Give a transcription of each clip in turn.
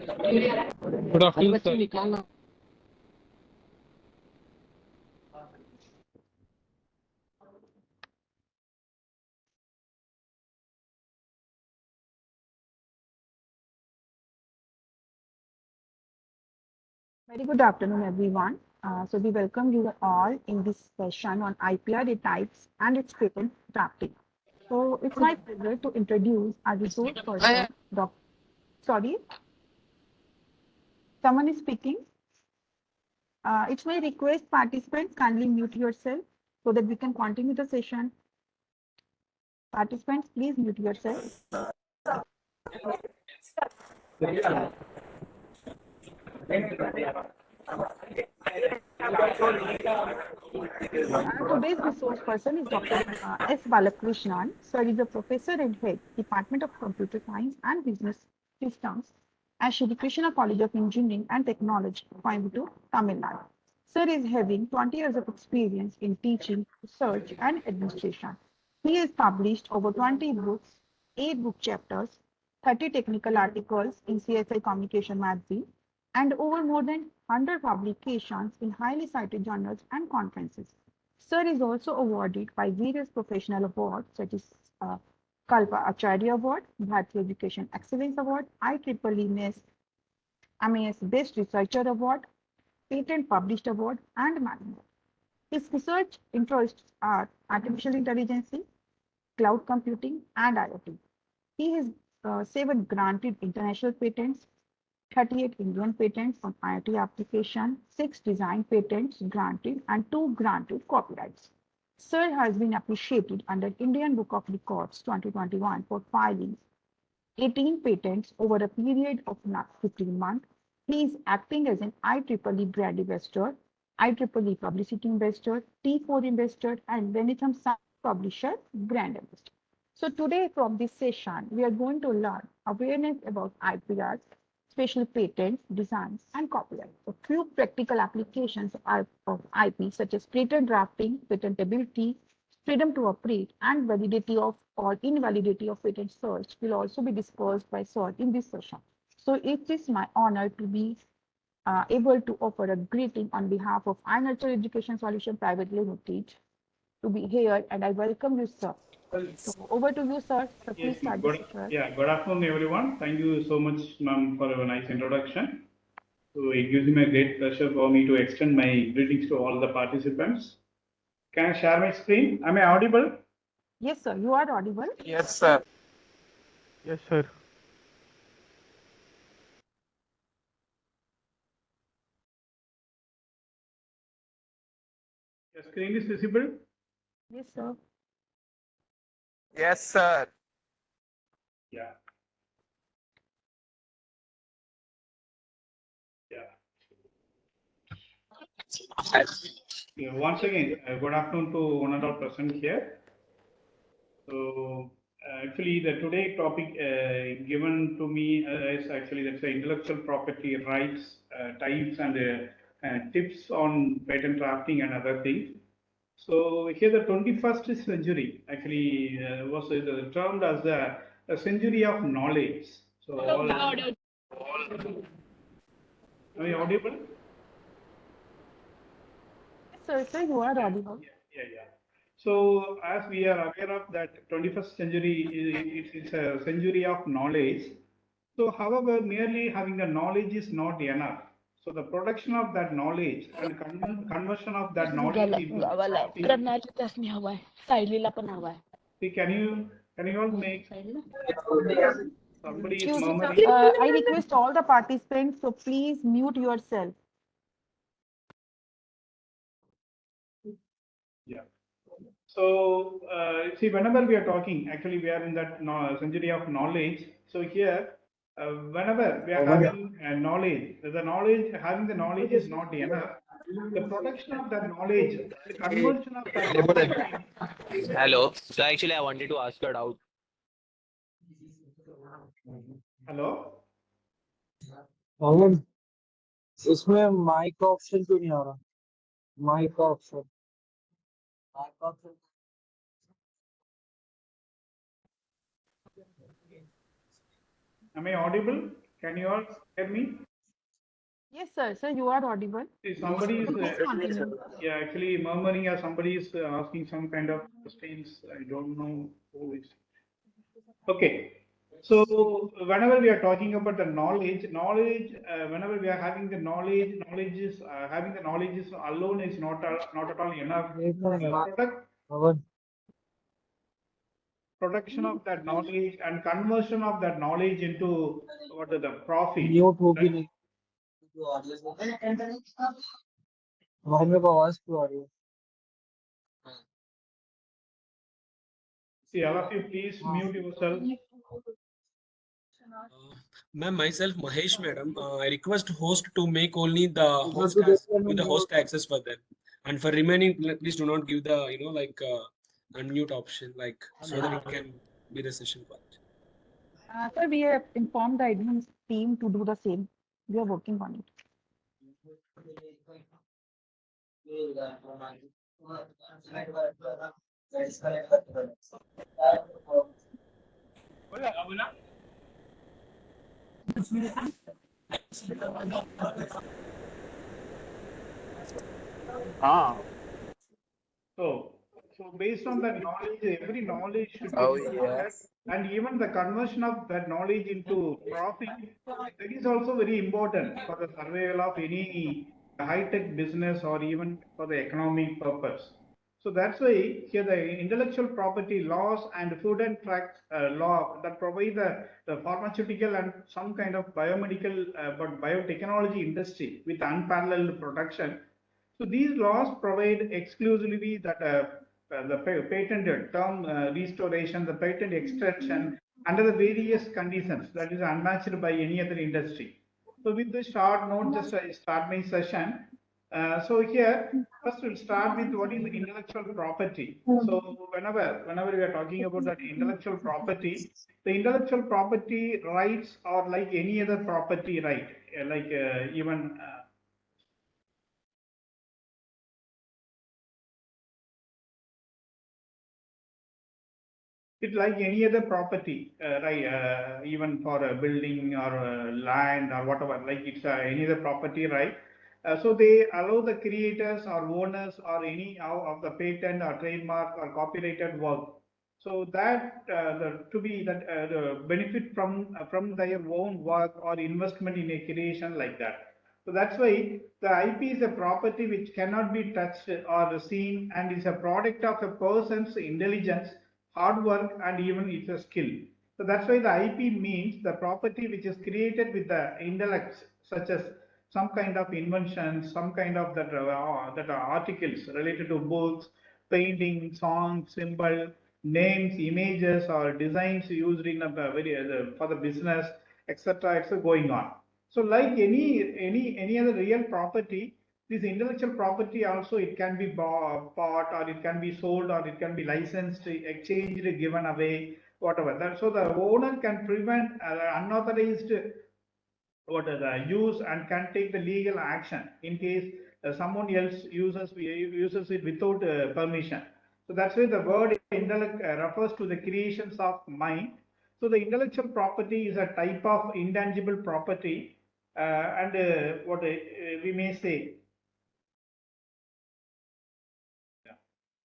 Good afternoon, sir. Very good afternoon, everyone. We welcome you all in this session on IPR, the types and its patent drafting. So it's my pleasure to introduce our resource person, Dr. Sorry, someone is speaking. It's my request participants kindly mute yourself so that we can continue the session. Participants, please mute yourself. Today's resource person is Dr. S. Balakrishnan. Sir is a professor and head, Department of Computer Science and Business Systems at Shri Krishna College of Engineering and Technology, Coimbatore, Tamil Nadu. Sir is having 20 years of experience in teaching, research, and administration. He has published over 20 books, 8 book chapters, 30 technical articles in CSI Communication Magazine, and over more than 100 publications in highly cited journals and conferences. Sir is also awarded by various professional awards such as Kalpa Acharya Award, Bharatiya Education Excellence Award, IEEE MAS Best Researcher Award, Patent Published Award, and many more. His research interests are artificial intelligence, cloud computing, and IoT. He has 7 granted international patents, 38 Indian patents on IoT application, 6 design patents granted, and 2 granted copyrights. Sir has been appreciated under Indian Book of Records 2021 for filing 18 patents over a period of 15 months. He is acting as an IEEE brand investor, IEEE publicity investor, T4 investor, and Venetham Science publisher brand investor. So today from this session, we are going to learn awareness about IPRs, special patents, designs, and copyright. A few practical applications of IP, such as patent drafting, patentability, freedom to operate, and validity of or invalidity of patent search will also be discussed by Sir in this session. So it is my honor to be able to offer a greeting on behalf of iNurture Education Solution Private Limited to be here, and I welcome you, sir. So over to you, sir. So please start the session. Good afternoon, everyone. Thank you so much, ma'am, for your nice introduction. So it gives me a great pleasure for me to extend my greetings to all the participants. Can I share my screen? Am I audible? Yes, sir. You are audible. Yes, sir. Yes, sir. The screen is visible? Yes, sir. Yes, sir. Yeah. Yeah. Once again, good afternoon to one and all present here. So actually, the today topic given to me is actually that's the intellectual property rights types and tips on patent drafting and other things. So here the 21st century actually was termed as a century of knowledge. So all, am I audible? Yes, sir, you are Yeah, audible. yeah. So as we are aware of that 21st century, it's a century of knowledge. So however, merely having the knowledge is not enough. So the production of that knowledge and conversion of that knowledge into profit. करण्याची त्यासनी हवाय सायलीला पण हवाय See, can you all make somebody is Excuse me, sir. murmuring? I request all the participants, so please mute yourself. Yeah. So, see, whenever we are talking, actually, we are in that century of knowledge. So here, whenever we are having knowledge, having the knowledge is not enough. The production of that knowledge, the conversion of that knowledge. Hello. So actually, I wanted to ask a doubt. Hello. पवन इसमें mic का option क्यों नहीं आ रहा? Mic का option Am I audible? Can you all hear me? Yes, sir. Sir, you are audible. See, somebody is, So please continue. yeah, actually murmuring, or somebody is asking some kind of questions. I don't know who is. Okay. So whenever we are talking about the knowledge, whenever we are having the knowledge is having the knowledge is alone is not at all enough. Pawan Production of that knowledge and conversion of that knowledge into what is the profit. Mute होगी Right? नहीं भाई मेरे को आवाज क्यों आ रही है? See, all of you, please mute yourself. Ma'am, myself Mahesh, madam. I request host to make only the host as give the host access for them, and for remaining, please do not give the unmute option, like so that it can be the session part. Sir, we have informed the admin team to do the same. We are working on it. Ah. So based on that knowledge, every knowledge should be Oh, recorded, yes. and even the conversion of that knowledge into profit, that is also very important for the survival of any high-tech business or even for the economic purpose. So that's why here the intellectual property laws and food and drug law that provide the pharmaceutical and some kind of biomedical but biotechnology industry with unparalleled protection. So these laws provide exclusively that the patented term restoration, the patent extraction under the various conditions that is unmatched by any other industry. So with this short note, just I start my session. So here, first we'll start with what is intellectual property. So whenever we are talking about that intellectual property, the intellectual property rights are like any other property right, like even it's like any other property, right? Even for a building or land or whatever, like it's any other property, right? So they allow the creators or owners or any of the patent or trademark or copyrighted work. So that the benefit from their own work or investment in a creation like that. So that's why the IP is a property which cannot be touched or seen and is a product of a person's intelligence, hard work, and even it's a skill. So that's why the IP means the property which is created with the intellect, such as some kind of invention, some kind of that articles related to books, painting, songs, symbol, names, images, or designs used in a very for the business, etc. It's going on. So like any other real property, this intellectual property also it can be bought or it can be sold or it can be licensed, exchanged, given away, whatever. That so the owner can prevent unauthorized use and can take the legal action in case someone else uses it without permission. So that's why the word intellect refers to the creations of mind. So the intellectual property is a type of intangible property, and what we may say.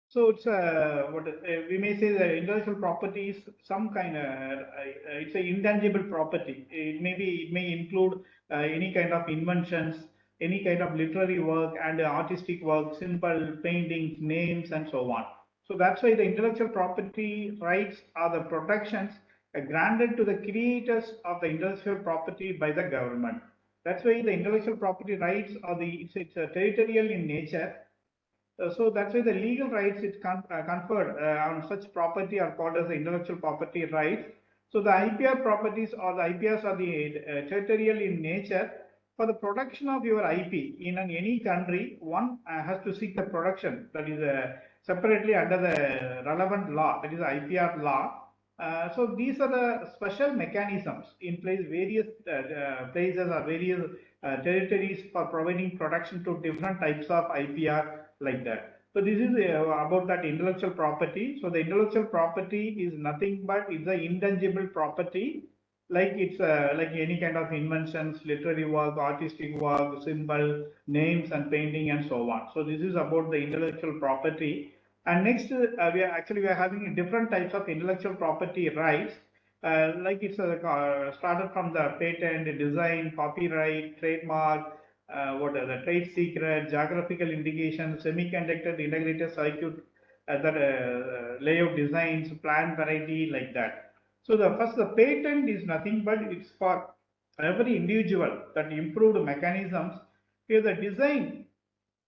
So it's what we may say the intellectual property is some kind of it's an intangible property. It may include any kind of inventions, any kind of literary work and artistic work, simple paintings, names, and so on. So that's why the intellectual property rights are the protections granted to the creators of the intellectual property by the government. That's why the intellectual property rights are it's territorial in nature. So that's why the legal rights it conferred on such property are called as the intellectual property rights. So the IPR properties or the IPRs are the territorial in nature. For the production of your IP in any country, one has to seek the production that is separately under the relevant law, that is the IPR law. So these are the special mechanisms in place, various places or various territories for providing protection to different types of IPR like that. So this is about that intellectual property. So the intellectual property is nothing but it's an intangible property, like it's like any kind of inventions, literary work, artistic work, symbol, names, and painting, and so on. So this is about the intellectual property. And next, we are having different types of intellectual property rights. Like it's started from the patent, design, copyright, trademark, what are the trade secret, geographical indication, semiconductor integrated circuit, layout designs, plant variety, like that. So the patent is nothing but it's for every individual that improved mechanisms. Here the design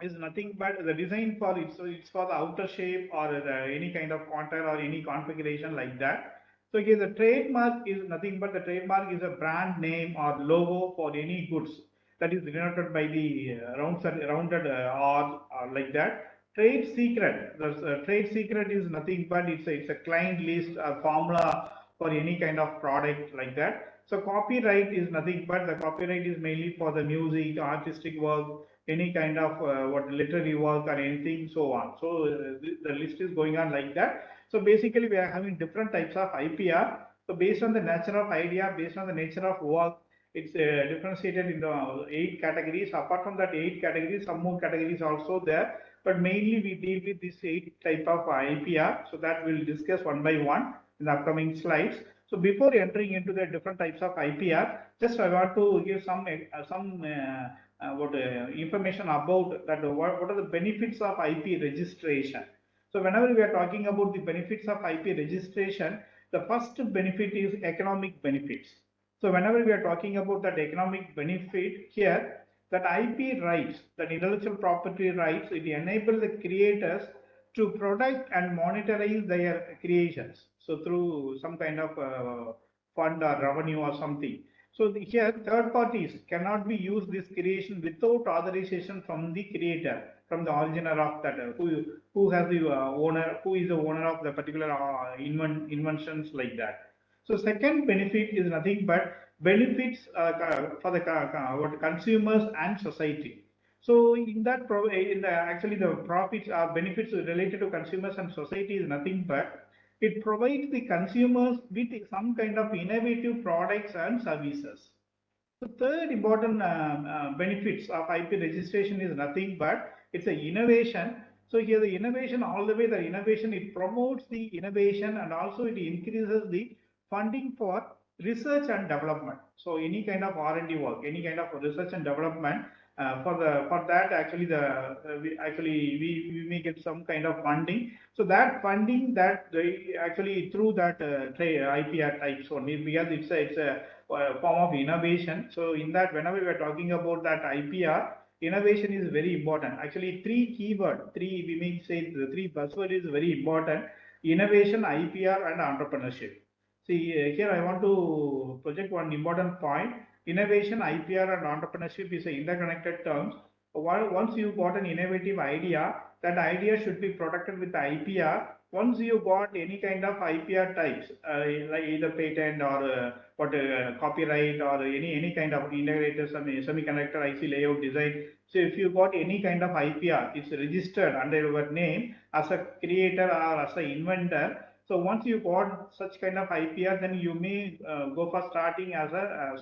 is nothing but the design for it. So it's for the outer shape or any kind of contour or any configuration like that. So here the trademark is nothing but the trademark is a brand name or logo for any goods that is denoted by the rounded R or like that. Trade secret. The trade secret is nothing but it's a client list or formula for any kind of product like that. So copyright is nothing but the copyright is mainly for the music, artistic work, any kind of literary work or anything, so on. So the list is going on like that. So basically we are having different types of IPR. So based on the nature of idea, based on the nature of work, it's differentiated into 8 categories. Apart from that 8 categories, some more categories also there, but mainly we deal with this 8 type of IPR. So that we'll discuss one by one in the upcoming slides. So before entering into the different types of IPR, just I want to give some information about that. What are the benefits of IP registration? So whenever we are talking about the benefits of IP registration, the first benefit is economic benefits. So whenever we are talking about that economic benefit here, that IP rights, that intellectual property rights, it enables the creators to protect and monetize their creations. So through some kind of fund or revenue or something. So here third parties cannot be used this creation without authorization from the creator, from the originator of that, who has the owner, who is the owner of the particular inventions like that. So second benefit is nothing but benefits for the consumers and society. So in that, actually the profits or benefits related to consumers and society is nothing but it provides the consumers with some kind of innovative products and services. The third important benefits of IP registration is nothing but it's an innovation. So here the innovation, all the way the innovation, it promotes the innovation and also it increases the funding for research and development. So any kind of R&D work, any kind of research and development, For that actually we may get some kind of funding. So that funding that actually through that IPR types only, because it's a form of innovation. So in that, whenever we are talking about that IPR, innovation is very important. Actually, we may say the three buzzword is very important: innovation, IPR, and entrepreneurship. See, here I want to project one important point. Innovation, IPR, and entrepreneurship is interconnected terms. Once you got an innovative idea, that idea should be protected with the IPR. Once you got any kind of IPR types, like either patent or copyright or any kind of integrated semiconductor IC layout design. So if you got any kind of IPR, it's registered under your name as a creator or as an inventor. So once you got such kind of IPR, then you may go for starting as a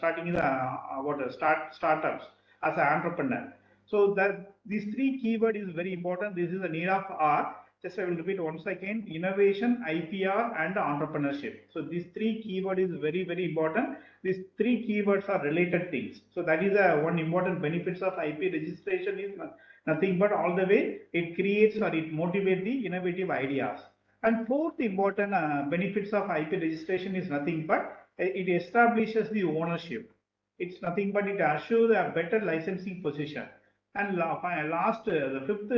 startups as an entrepreneur. So that these three keyword is very important. This is the need of R. Just I will repeat once again: innovation, IPR, and entrepreneurship. So these three keyword is very important. These three keywords are related things. So that is one important benefits of IP registration is nothing but all the way it creates or it motivates the innovative ideas. And fourth important benefits of IP registration is nothing but it establishes the ownership. It's nothing but it assures a better licensing position. And the fifth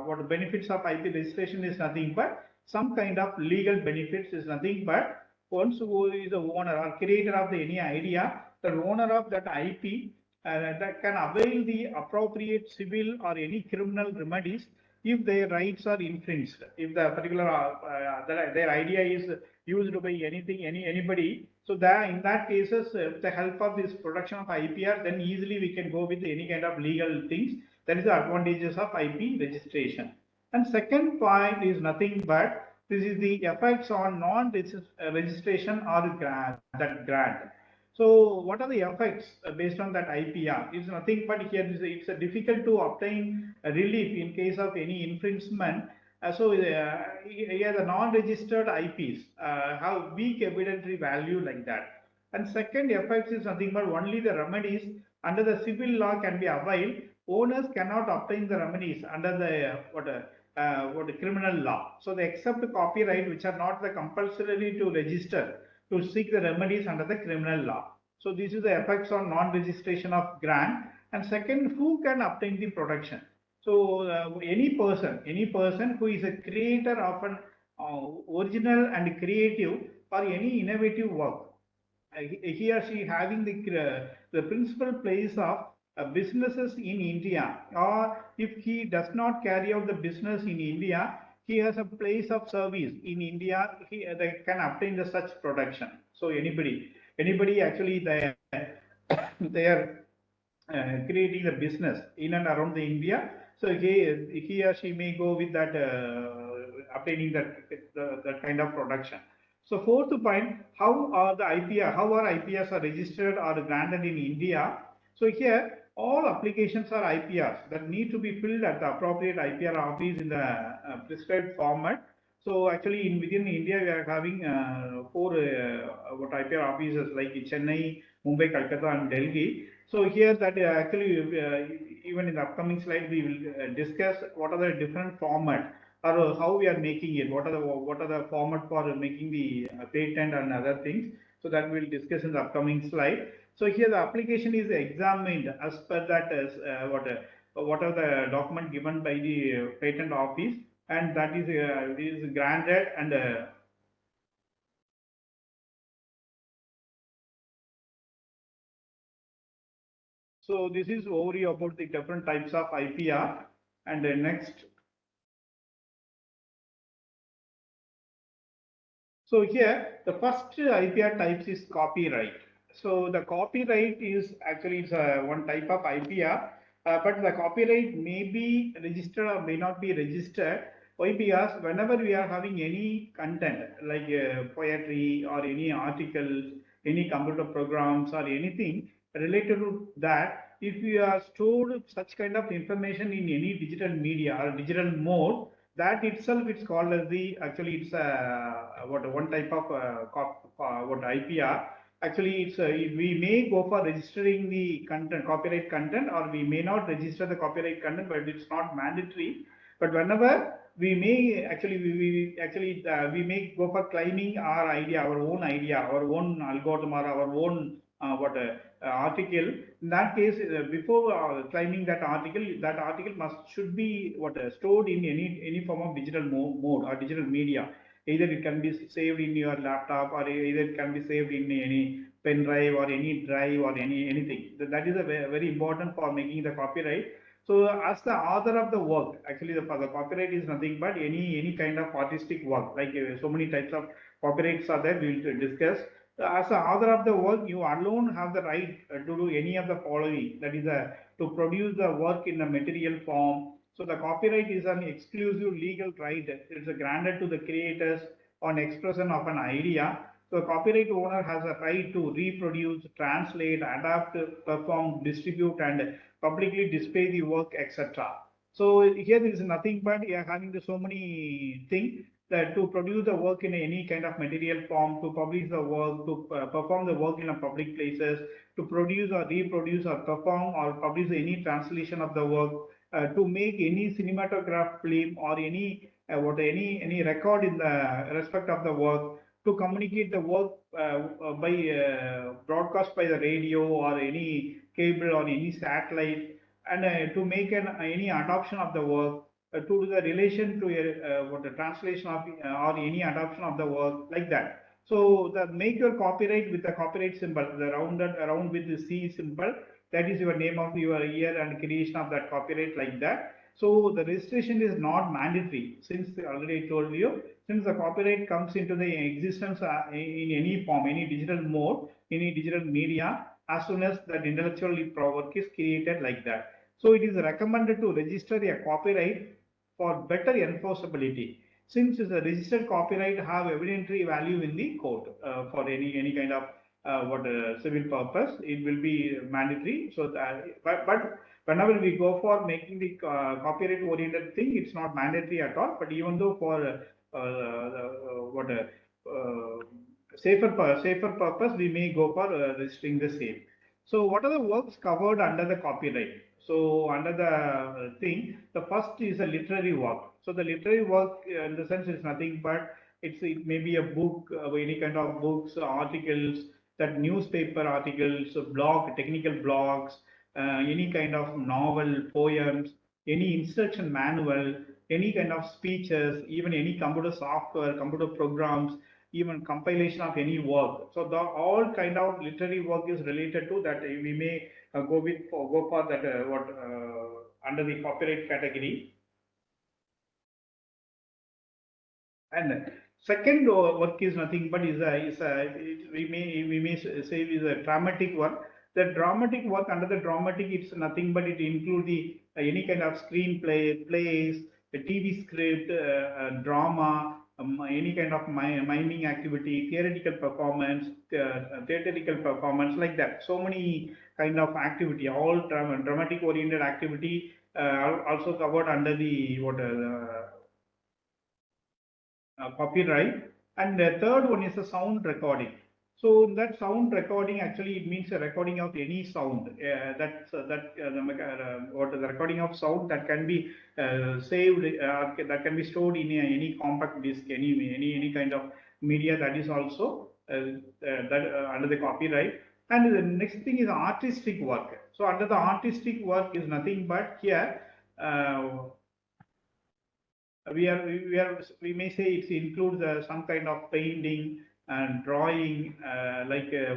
what benefits of IP registration is nothing but some kind of legal benefits is nothing but once who is the owner or creator of any idea, the owner of that IP that can avail the appropriate civil or any criminal remedies if their rights are infringed. If the particular their idea is used by anybody, so that in that cases, with the help of this production of IPR, then easily we can go with any kind of legal things. That is the advantages of IP registration. And second point is nothing but this is the effects on non-registration or that grant. So what are the effects based on that IPR? It's nothing but here it's difficult to obtain relief in case of any infringement. Here the non-registered IPs have weak evidentiary value like that. And second effects is nothing but only the remedies under the civil law can be availed. Owners cannot obtain the remedies under the criminal law. So they accept copyright which are not the compulsory to register to seek the remedies under the criminal law. So this is the effects on non-registration of grant. And second, who can obtain the protection? So any person who is a creator of an original and creative or any innovative work, he or she having the principal place of businesses in India, or if he does not carry out the business in India, he has a place of service in India, they can obtain the such protection. So anybody actually they are creating the business in and around the India. So he or she may go with that obtaining that kind of production. So fourth point, how are IPRs are registered or granted in India? So here all applications are IPRs that need to be filled at the appropriate IPR office in the prescribed format. So actually within India we are having four IPR offices like Chennai, Mumbai, Calcutta, and Delhi. So here that actually even in the upcoming slide we will discuss what are the different format or how we are making it, what are the format for making the patent and other things. So that we will discuss in the upcoming slide. So here the application is examined as per that what are the document given by the patent office, and that is granted and so this is overview about the different types of IPR. And next. So here the first IPR types is copyright. So the copyright is actually it's one type of IPR, but the copyright may be registered or may not be registered. Why? Because whenever we are having any content like poetry or any articles, any computer programs or anything related to that, if we are stored such kind of information in any digital media or digital mode, that itself it's called as the actually it's one type of IPR. actually we may go for registering the content, copyright content, or we may not register the copyright content, but it's not mandatory. But whenever we may actually we may go for claiming our idea, our own algorithm, or our own article. In that case, before claiming that article should be stored in any form of digital mode or digital media. Either it can be saved in your laptop, or either it can be saved in any pen drive or any drive or anything. That is a very important for making the copyright. So as the author of the work, actually the copyright is nothing but any kind of artistic work. Like so many types of copyrights are there, we will discuss. As the author of the work, you alone have the right to do any of the following. That is to produce the work in a material form. So the copyright is an exclusive legal right. It's granted to the creators on expression of an idea. So the copyright owner has a right to reproduce, translate, adapt, perform, distribute, and publicly display the work, etc. So here there is nothing but having so many things that to produce the work in any kind of material form, to publish the work, to perform the work in a public places, to produce or reproduce or perform or publish any translation of the work, to make any cinematograph film or any record in the respect of the work, to communicate the work by broadcast by the radio or any cable or any satellite, and to make any adoption of the work, to the relation to the translation of or any adoption of the work, like that. So the make your copyright with the copyright symbol, the rounded around with the C symbol, that is your name of your year and creation of that copyright, like that. So the registration is not mandatory, since already I told you, since the copyright comes into the existence in any form, any digital mode, any digital media, as soon as that intellectual work is created, like that. So it is recommended to register a copyright for better enforceability. Since the registered copyright have evidentiary value in the court for any kind of civil purpose, it will be mandatory. So but whenever we go for making the copyright oriented thing, it's not mandatory at all. But even though for safer purpose, we may go for registering the same. So what are the works covered under the copyright? So under the thing, the first is a literary work. So the literary work in the sense is nothing but it may be a book, any kind of books, articles, that newspaper articles, blog, technical blogs, any kind of novel, poems, any instruction manual, any kind of speeches, even any computer software, computer programs, even compilation of any work. So the all kind of literary work is related to that. We may go for that under the copyright category. And second work is nothing but we may say is a dramatic work. The dramatic work, under the dramatic, it's nothing but it includes the any kind of screenplay, plays, a TV script, drama, any kind of miming activity, theatrical performance, like that. So many kind of activity, all dramatic oriented activity also covered under the copyright. And the third one is the sound recording. So that sound recording, actually it means a recording of any sound. The recording of sound that can be saved, that can be stored in any compact disc, any kind of media, that is also under the copyright. And the next thing is artistic work. So under the artistic work is nothing but here. We may say it includes some kind of painting and drawing,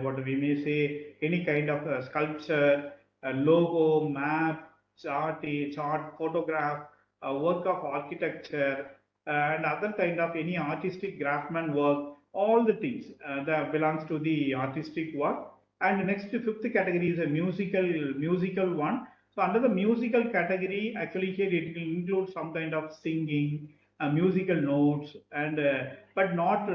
what we may say, any kind of sculpture, logo, map, chart, photograph, work of architecture, and other kind of any artistic craftsman work. All the things that belongs to the artistic work. And the next fifth category is a musical one. So under the musical category, actually here it will include some kind of singing, musical notes, and but not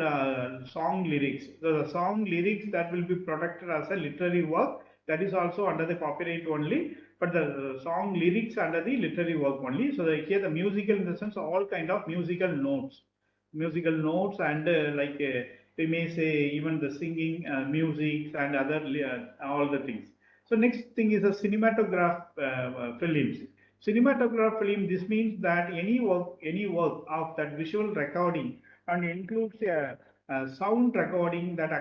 song lyrics. The song lyrics that will be protected as a literary work, that is also under the copyright only. But the song lyrics under the literary work only. So here the musical, in the sense all kind of musical notes and we may say even the singing, music, and other all the things. So next thing is a cinematograph films. Cinematograph film. This means that any work of that visual recording and includes a sound recording that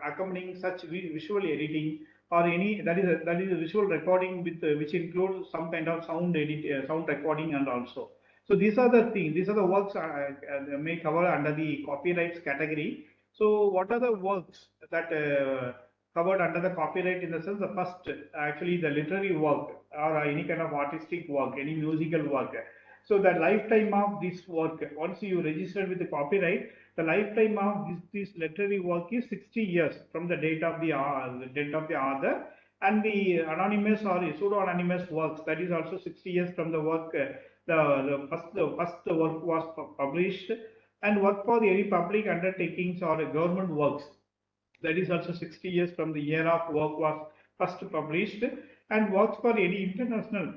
accompanying such visual editing or any that is a visual recording with which includes some kind of sound recording and also. So these are the things. These are the works may cover under the copyrights category. So what are the works that covered under the copyright in the sense the first actually the literary work or any kind of artistic work, any musical work. So the lifetime of this work, once you register with the copyright, the lifetime of this literary work is 60 years from the date of the author, and the anonymous or pseudo-anonymous works, that is also 60 years from the work the first work was published, and work for any public undertakings or government works, that is also 60 years from the year of work was first published, and works for any international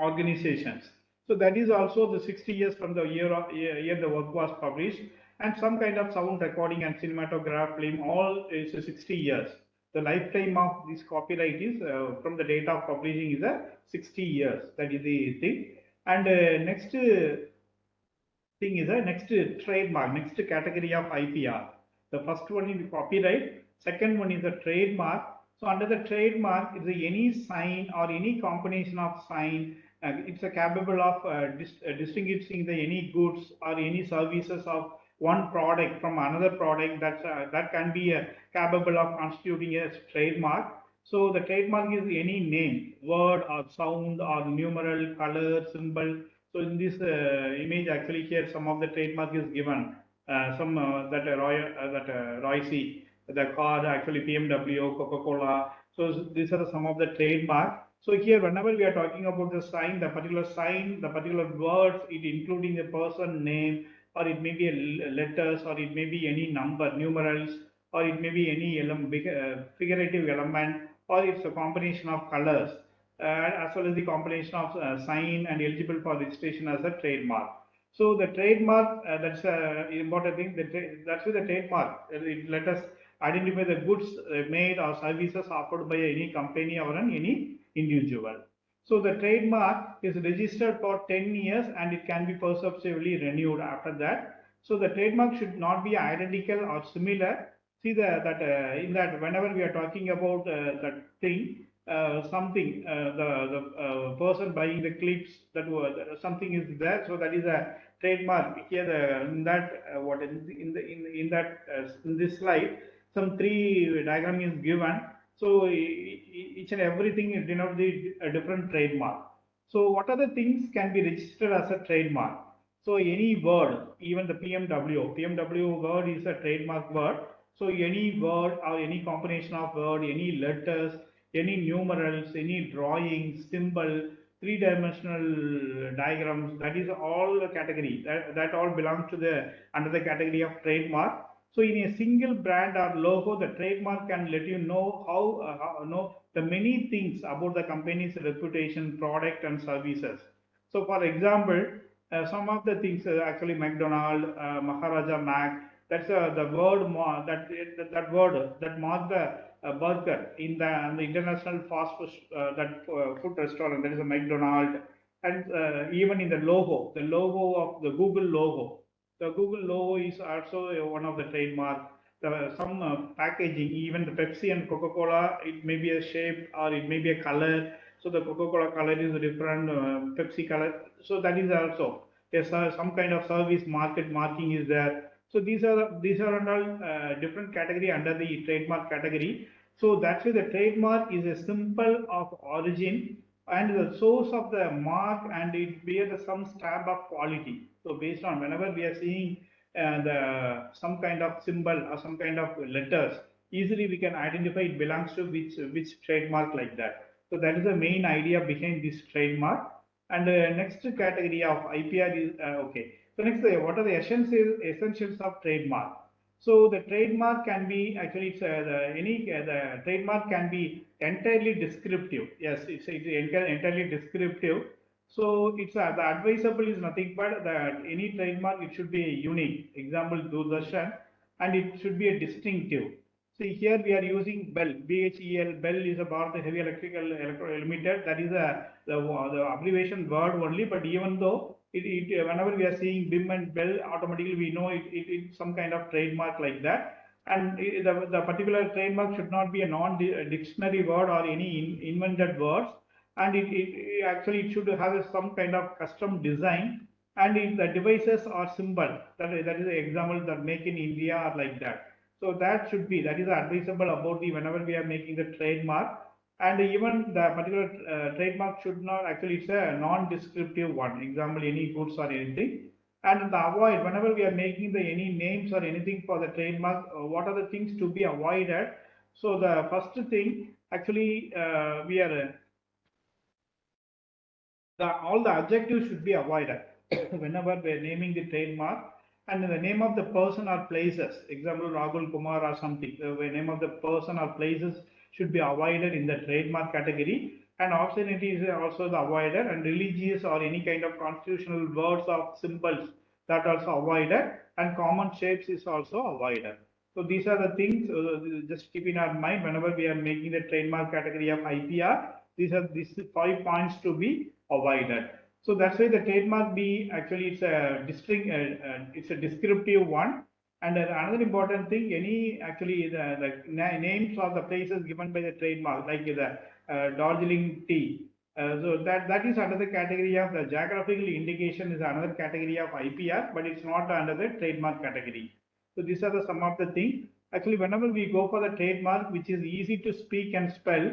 organizations. So that is also the 60 years from the year the work was published, and some kind of sound recording and cinematograph film, all is 60 years. The lifetime of this copyright is from the date of publishing is 60 years. That is the thing. And next thing is a next trademark, next category of IPR. The first one is copyright, second one is a trademark. So under the trademark is any sign or any combination of sign. It's capable of distinguishing the any goods or any services of one product from another product. That can be capable of constituting a trademark. So the trademark is any name, word or sound or numeral, color, symbol. So in this image, actually here some of the trademark is given. Some Royce, the car, actually BMW, Coca-Cola. So these are some of the trademark. So here, whenever we are talking about the sign, the particular words, it including the person name, or it may be letters, or it may be any number, numerals, or it may be any figurative element, or it's a combination of colors, as well as the combination of sign and eligible for registration as a trademark. So the trademark, that's an important thing. That's with the trademark. Let us identify the goods made or services offered by any company or any individual. So the trademark is registered for 10 years and it can be perceptively renewed after that. So the trademark should not be identical or similar. See in that whenever we are talking about that thing, something the person buying the clips, that something is there, so that is a trademark here. In that what in this slide, some three diagram is given. So each and everything denotes the different trademark. So what other things can be registered as a trademark? So any word, even the PMW word is a trademark word. So any word or any combination of word, any letters, any numerals, any drawings, symbol, three-dimensional diagrams, that is all the category. That all belongs to the under the category of trademark. So in a single brand or logo, the trademark can let you know how the many things about the company's reputation, product, and services. So for example, some of the things actually McDonald, Maharaja Mac. That's the word that word that mark the burger in the international fast food food restaurant. That is a McDonald, and even in the logo of the Google logo. The Google logo is also one of the trademark. Some packaging, even the Pepsi and Coca-Cola, it may be a shape or it may be a color. So the Coca-Cola color is different, Pepsi color. So that is also some kind of service marking is there. So these are all different category under the trademark category. So that's why the trademark is a symbol of origin and the source of the mark, and it bears some stamp of quality. So based on whenever we are seeing some kind of symbol or some kind of letters, easily we can identify it belongs to which trademark, like that. So that is the main idea behind this trademark. And next category of IPR is okay. So next, what are the essentials of trademark? So the trademark can be actually the trademark can be entirely descriptive. Yes, it's entirely descriptive. So it's the advisable is nothing but that any trademark, it should be unique. Example, Doordarshan, and it should be a distinctive. See, here we are using Bell, BHEL. Bell is about the heavy electrical limited. That is the abbreviation word only. But even though whenever we are seeing BIM and Bell, automatically we know it's some kind of trademark like that. And the particular trademark should not be a non-dictionary word or any invented words. And it should have some kind of custom design. And if the devices or symbol, that is the example that make in India or like that. So that is advisable about the whenever we are making the trademark. And even the particular trademark should not actually, it's a non-descriptive one. Example, any goods or anything. And the avoid, whenever we are making the any names or anything for the trademark, what are the things to be avoided? So the first thing, actually, we are all the adjectives should be avoided whenever we are naming the trademark, and the name of the person or places, example Rahul Kumar or something, the name of the person or places should be avoided in the trademark category. And obscenity is also the avoided, and religious or any kind of constitutional words or symbols, that also avoided, and common shapes is also avoided. So these are the things, just keep in our mind whenever we are making the trademark category of IPR. These 5 points to be avoided. So that's why the trademark B actually it's a descriptive one. And another important thing, any actually the names of the places given by the trademark, like the Darjeeling tea. So that is another category of the geographical indication is another category of IPR, but it's not under the trademark category. So these are some of the things. Actually, whenever we go for the trademark, which is easy to speak and spell,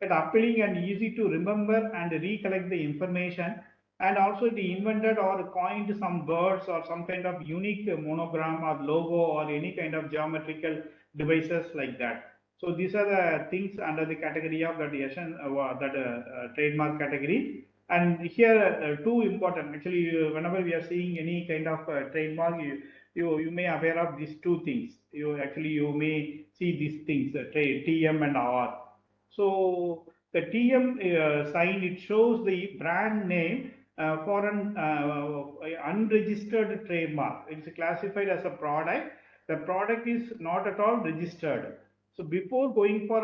it appealing and easy to remember and recollect the information, and also the invented or coined some words or some kind of unique monogram or logo or any kind of geometrical devices like that. So these are the things under the category of that trademark category. And here two important actually whenever we are seeing any kind of trademark, you may aware of these two things. You may see these things, TM and R. So the TM sign, it shows the brand name for an unregistered trademark. It's classified as a product. The product is not at all registered. So before going for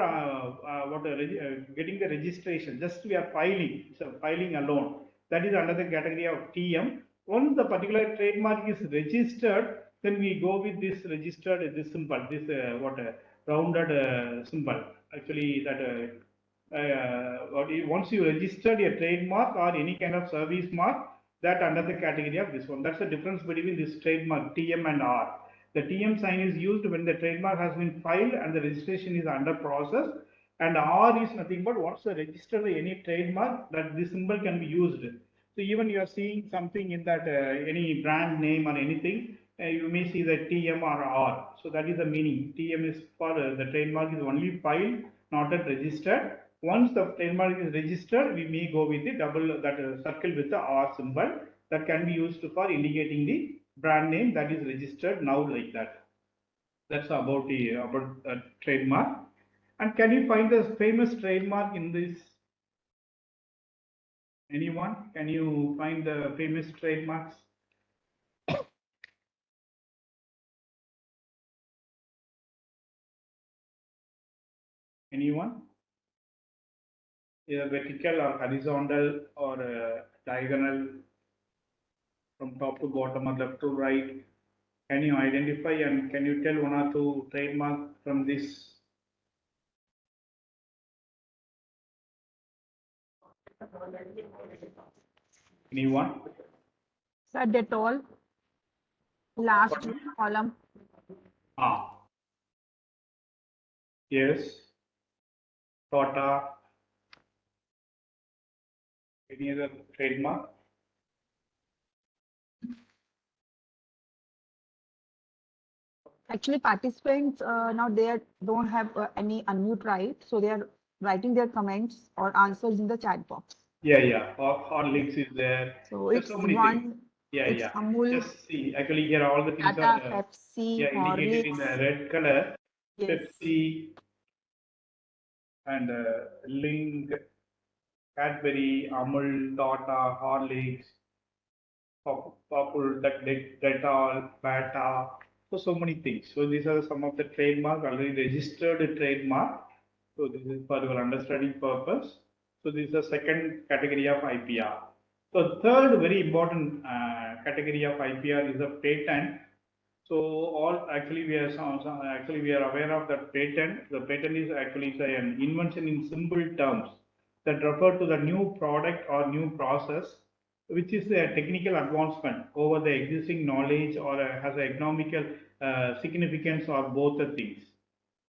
getting the registration, just we are filing. So filing alone. That is under the category of TM. Once the particular trademark is registered, then we go with this registered, this symbol, this rounded symbol. Actually, that once you registered a trademark or any kind of service mark, that under the category of this one. That's the difference between this trademark TM and R. The TM sign is used when the trademark has been filed and the registration is under process, and R is nothing but once the registered any trademark, that this symbol can be used. So even you are seeing something in that any brand name or anything, you may see the TM or R. So that is the meaning. TM is for the trademark is only filed, not yet registered. Once the trademark is registered, we may go with the circle with the R symbol that can be used for indicating the brand name that is registered now like that. That's about the trademark. And can you find the famous trademark in this? Anyone? Can you find the famous trademarks? Anyone? Either vertical or horizontal or diagonal, from top to bottom or left to right. Can you identify and can you tell one or two trademark from this? Anyone? Sir, Dettol, last column. Ah, yes. Tata. Any other trademark? Actually, participants now don't have any unmute right, so they are writing their comments or answers in the chat box. Yeah. Horlicks is there. So There's it's so many one. things. Yeah. It's Amul, Just see. Actually, here all the things Tata, are Pepsi, indicated in the Horlicks. red color. Yes. Pepsi and Link, Cadbury, Amul, Tata, Horlicks, Popul, Dettol, Bata, So many things. So these are some of the trademark, already registered trademark. So this is for your understanding purpose. So this is the second category of IPR. So third very important category of IPR is a patent. So all actually we are actually we are aware of that patent. The patent is actually say an invention in simple terms that refer to the new product or new process, which is a technical advancement over the existing knowledge or has a economical significance or both the things.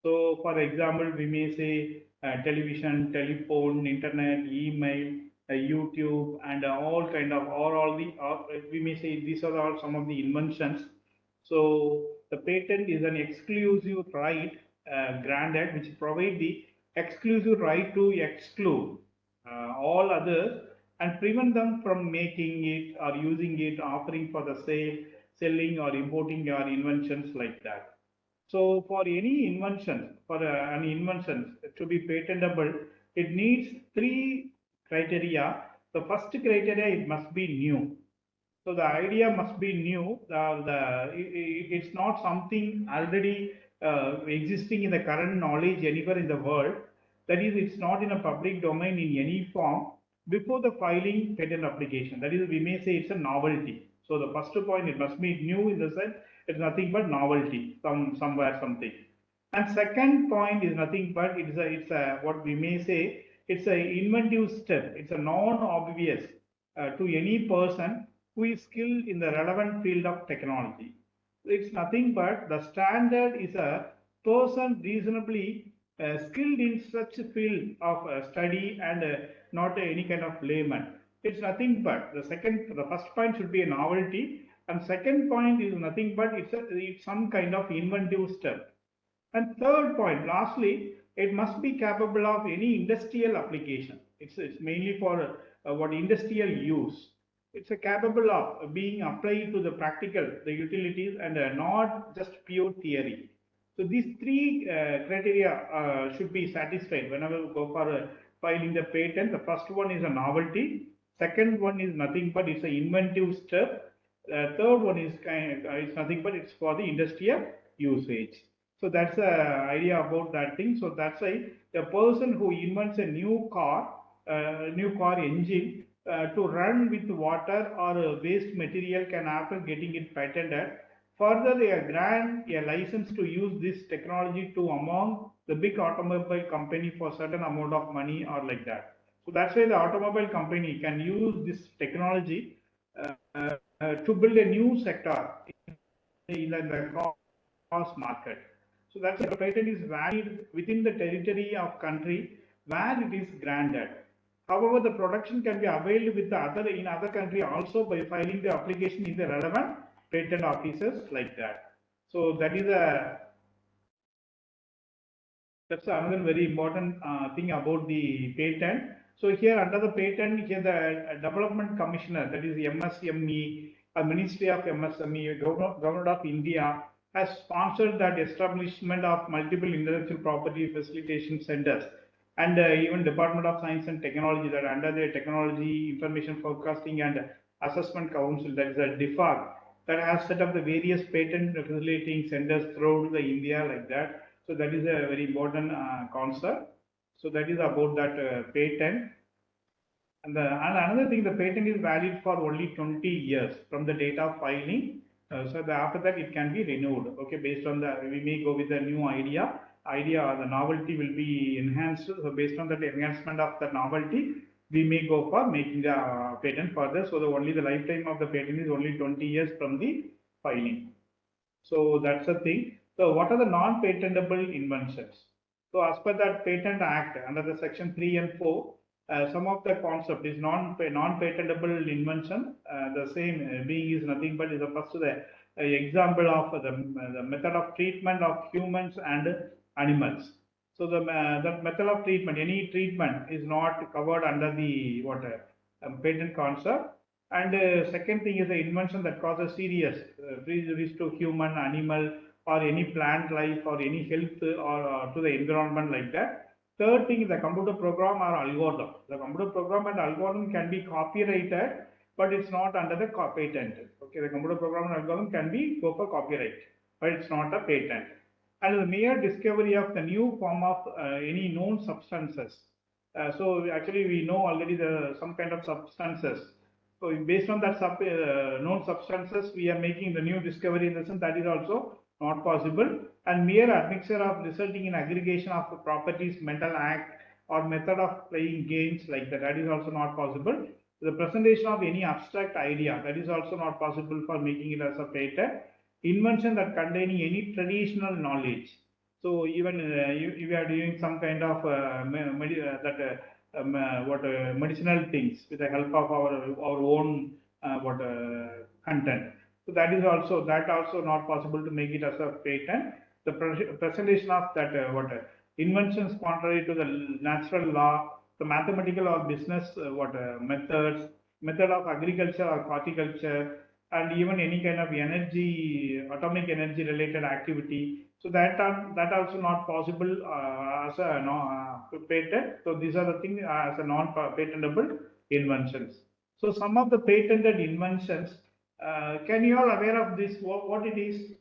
So, for example, we may say television, telephone, internet, email, YouTube, and all kind of, or all the, we may say these are all some of the inventions. So, the patent is an exclusive right granted which provide the exclusive right to exclude all others and prevent them from making it or using it, offering for the sale, selling or importing your inventions like that. So for any invention, for an invention to be patentable, it needs three criteria. The first criteria, it must be new. So the idea must be new. It's not something already existing in the current knowledge anywhere in the world. That is, it's not in a public domain in any form before the filing patent application. That is, we may say it's a novelty. So the first point, it must be new in the sense it's nothing but novelty, somewhere something. And second point is nothing but it's a what we may say it's an inventive step. It's a non-obvious to any person who is skilled in the relevant field of technology. It's nothing but the standard is a person reasonably skilled in such a field of study and not any kind of layman. It's nothing but the first point should be a novelty, and second point is nothing but it's some kind of inventive step. And third point, lastly, it must be capable of any industrial application. It's mainly for what industrial use. It's capable of being applied to the practical, the utilities, and not just pure theory. So these three criteria should be satisfied whenever we go for filing the patent. The first one is a novelty. Second one is nothing but it's an inventive step. Third one is it's nothing but it's for the industrial usage. So that's the idea about that thing. So that's why the person who invents a new car engine to run with water or waste material can, after getting it patented, further they grant a license to use this technology to among the big automobile company for certain amount of money or like that. So that's why the automobile company can use this technology to build a new sector in the cars market. So that's why the patent is valid within the territory of country where it is granted. However, the production can be availed with in other country also by filing the application in the relevant patent offices like that. So that's another very important thing about the patent. So here under the patent, here the development commissioner, that is MSME, Ministry of MSME, Government of India has sponsored that establishment of multiple intellectual property facilitation centers, and even Department of Science and Technology, that under the Technology Information Forecasting and Assessment Council, that is a DIFAC, that has set up the various patent facilitating centers throughout the India like that. So that is a very important concept. So that is about that patent. And another thing, the patent is valid for only 20 years from the date of filing. After that, it can be renewed. Okay, based on we may go with a new idea. The novelty will be enhanced. So based on that enhancement of the novelty, we may go for making the patent further. So only the lifetime of the patent is only 20 years from the filing. So that's the thing. So what are the non-patentable inventions? So as per that Patent Act, under the section 3 and 4, some of the concept is non-patentable invention. The same being is nothing but is the first example of the method of treatment of humans and animals. So the method of treatment, any treatment is not covered under the patent concept. And second thing is the invention that causes serious risk to human, animal, or any plant life, or any health, or to the environment like that. Third thing is the computer program or algorithm. The computer program and algorithm can be copyrighted, but it's not under the patent. Okay, the computer program and algorithm can be go for copyright. but it's not a patent. And the mere discovery of the new form of any known substances. So actually we know already some kind of substances. So based on that known substances, we are making the new discovery in the sense that is also not possible. And mere admixture of resulting in aggregation of the properties, mental act, or method of playing games like that, that is also not possible. The presentation of any abstract idea, that is also not possible for making it as a patent. Invention that containing any traditional knowledge. So even you are doing some kind of medicinal things with the help of our own content. So that is also not possible to make it as a patent. The presentation of that inventions contrary to the natural law, the mathematical or business methods, method of agriculture or horticulture, and even any kind of energy, atomic energy related activity. So that also not possible as a patent. So these are the things as a non-patentable inventions. So some of the patented inventions, can you all aware of this? What it is?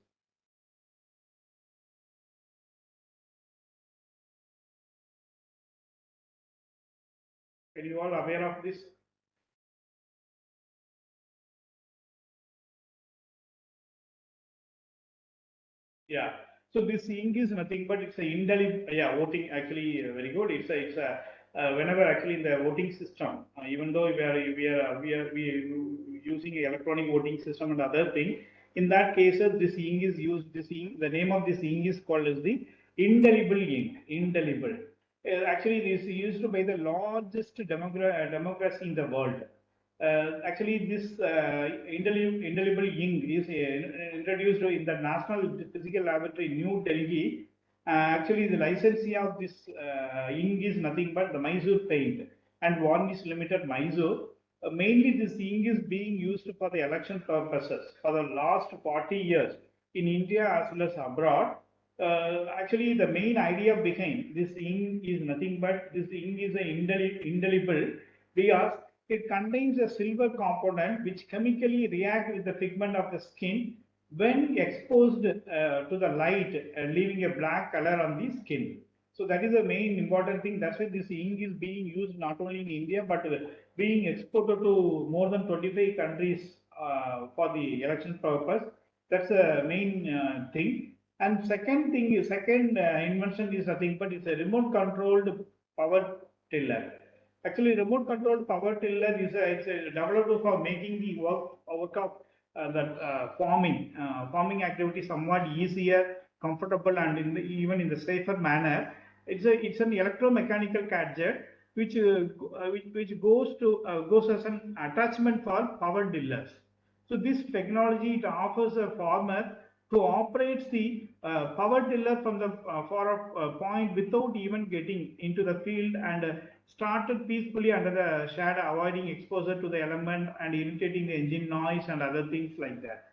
Can you all aware of this? Yeah. So this ink is nothing but it's a indelible. Yeah, voting actually very good. It's a whenever actually in the voting system, even though we using electronic voting system and other thing, in that case this ink is used. This ink, the name of this ink is called as the indelible ink. Indelible. Actually, this is used by the largest democracy in the world. Actually, this indelible ink is introduced in the National Physical Laboratory in New Delhi. Actually, the licensee of this ink is nothing but the Mysore paint and Varnish Limited, Mysore. Mainly, this ink is being used for the election purposes for the last 40 years in India as well as abroad. Actually, the main idea behind this ink is nothing but this ink is indelible because it contains a silver component which chemically reacts with the pigment of the skin when exposed to the light, leaving a black color on the skin. So that is the main important thing. That's why this ink is being used not only in India but being exported to more than 25 countries for the election purpose. That's the main thing. And second thing is invention is nothing but it's a remote controlled power tiller. Actually, remote controlled power tiller is it's developed for making the work of farming activity somewhat easier, comfortable, and even in the safer manner. It's an electromechanical gadget which goes as an attachment for power tillers. So this technology it offers a farmer to operate the power tiller from the far point without even getting into the field and started peacefully under the shade, avoiding exposure to the element and irritating the engine noise and other things like that.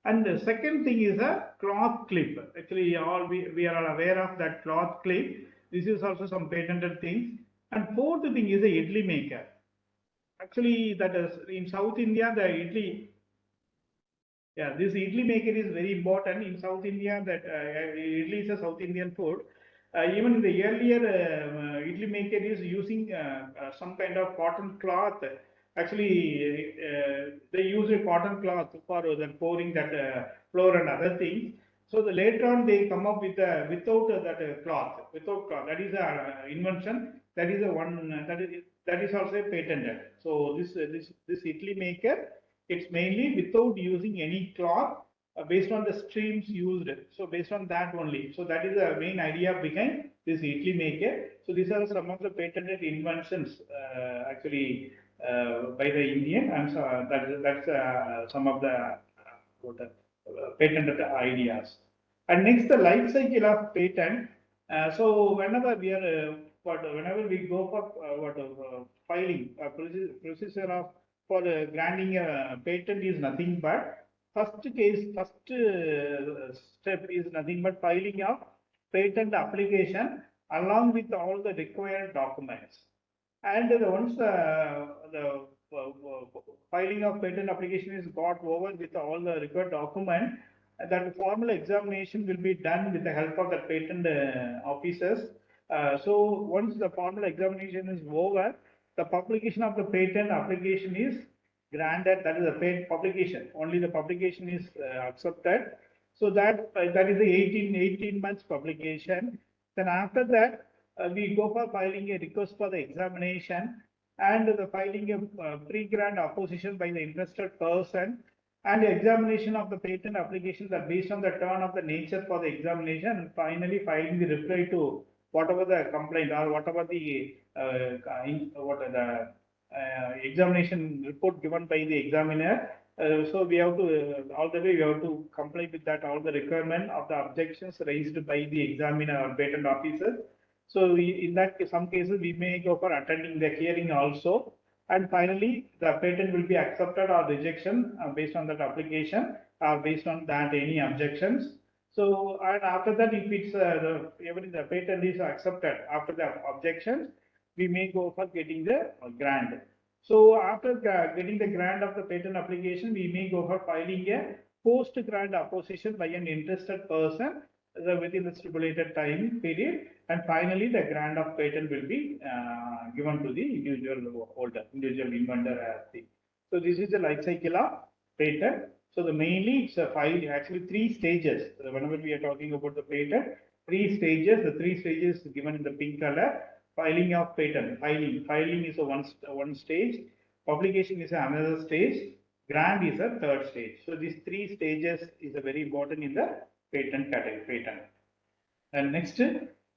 And the second thing is a cloth clip. Actually, we are all aware of that cloth clip. This is also some patented things. And fourth thing is a idli maker. Actually, that is in South India, the idli. Yeah, this idli maker is very important in South India. That idli is a South Indian food. Even the earlier idli maker is using some kind of cotton cloth. Actually, they use a cotton cloth for the pouring that flour and other things. So later on they come up with without that cloth, without cloth. That is a invention. That is a one that is also patented. So this idli maker, it's mainly without using any cloth based on the streams used. So based on that only. So that is the main idea behind this idli maker. So these are some of the patented inventions actually by the Indian, and so that's some of the patented ideas. And next, the life cycle of patent. So whenever we are whenever we go for filing a procedure of for granting a patent is nothing but first step is nothing but filing of patent application along with all the required documents. And once the filing of patent application is got over with all the required document, that formal examination will be done with the help of the patent officers. So once the formal examination is over, the publication of the patent application is granted. That is a paid publication. Only the publication is accepted. So that is the 18 months publication. Then after that, we go for filing a request for the examination and the filing a pre-grant opposition by the interested person, and the examination of the patent applications are based on the turn of the nature for the examination, and finally filing the reply to whatever the complaint or whatever the examination report given by the examiner. So we have to all the way we have to comply with that all the requirement of the objections raised by the examiner or patent officer. So in that some cases we may go for attending the hearing also, and finally the patent will be accepted or rejection based on that application or based on that any objections. So and after that, if it's even the patent is accepted after the objections, we may go for getting the grant. So after getting the grant of the patent application, we may go for filing a post-grant opposition by an interested person within the stipulated time period, and finally the grant of patent will be given to the individual holder, individual inventor. So this is the life cycle of patent. So the mainly it's actually 3 stages. Whenever we are talking about the patent, 3 stages. The 3 stages given in the pink color. Filing of patent. Filing is a one stage. Publication is another stage. Grant is a third stage. So these 3 stages is a very important in the patent category. And next,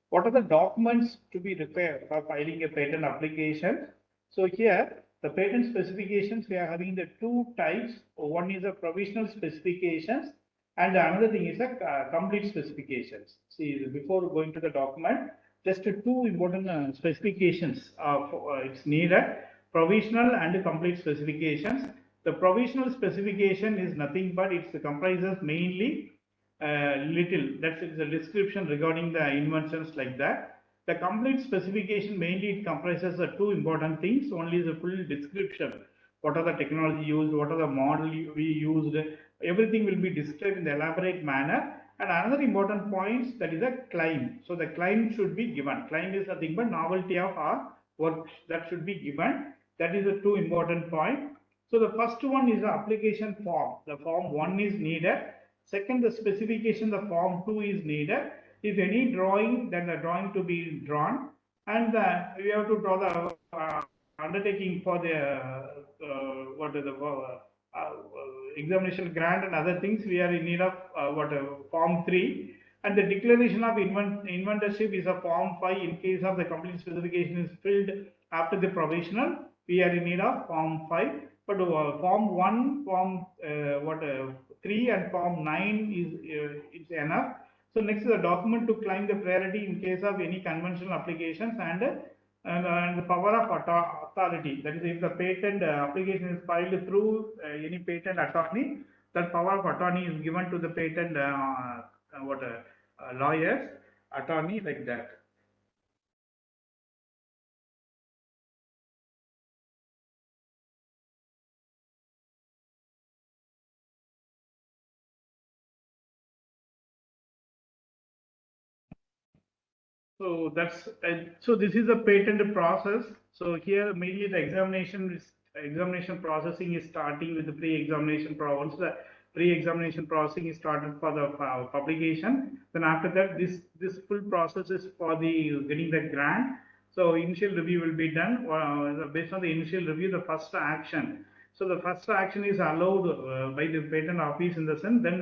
what are the documents to be required for filing a patent application? So here, the patent specifications, we are having the 2 types. One is a provisional specifications, and another thing is a complete specifications. See, before going to the document, just 2 important specifications it's needed: provisional and complete specifications. The provisional specification is nothing but it comprises mainly that's a description regarding the inventions like that. The complete specification mainly it comprises the 2 important things. Only is a full description. What are the technology used? What are the model we used? Everything will be described in the elaborate manner. And another important point, that is a claim. So the claim should be given. Claim is nothing but novelty of our work that should be given. That is the 2 important point. So the first one is the application form. The form 1 is needed. Second, the specification, the form 2 is needed. If any drawing, then the drawing to be drawn, and we have to draw the undertaking for the examination grant and other things. We are in need of form 3, and the declaration of inventorship is a form 5. In case of the complete specification is filled after the provisional, we are in need of form 5. But form 1, form 3 and form 9 is enough. So next is the document to claim the priority in case of any conventional applications, and the power of authority. That is, if the patent application is filed through any patent attorney, that power of attorney is given to the patent lawyers, attorney, like that. So that's so this is a patent process. So here mainly the examination processing is starting with the pre-examination process. Once the pre-examination processing is started for the publication, then after that this full process is for the getting the grant. So initial review will be done based on the initial review. The first action. So the first action is allowed by the patent office in the sense then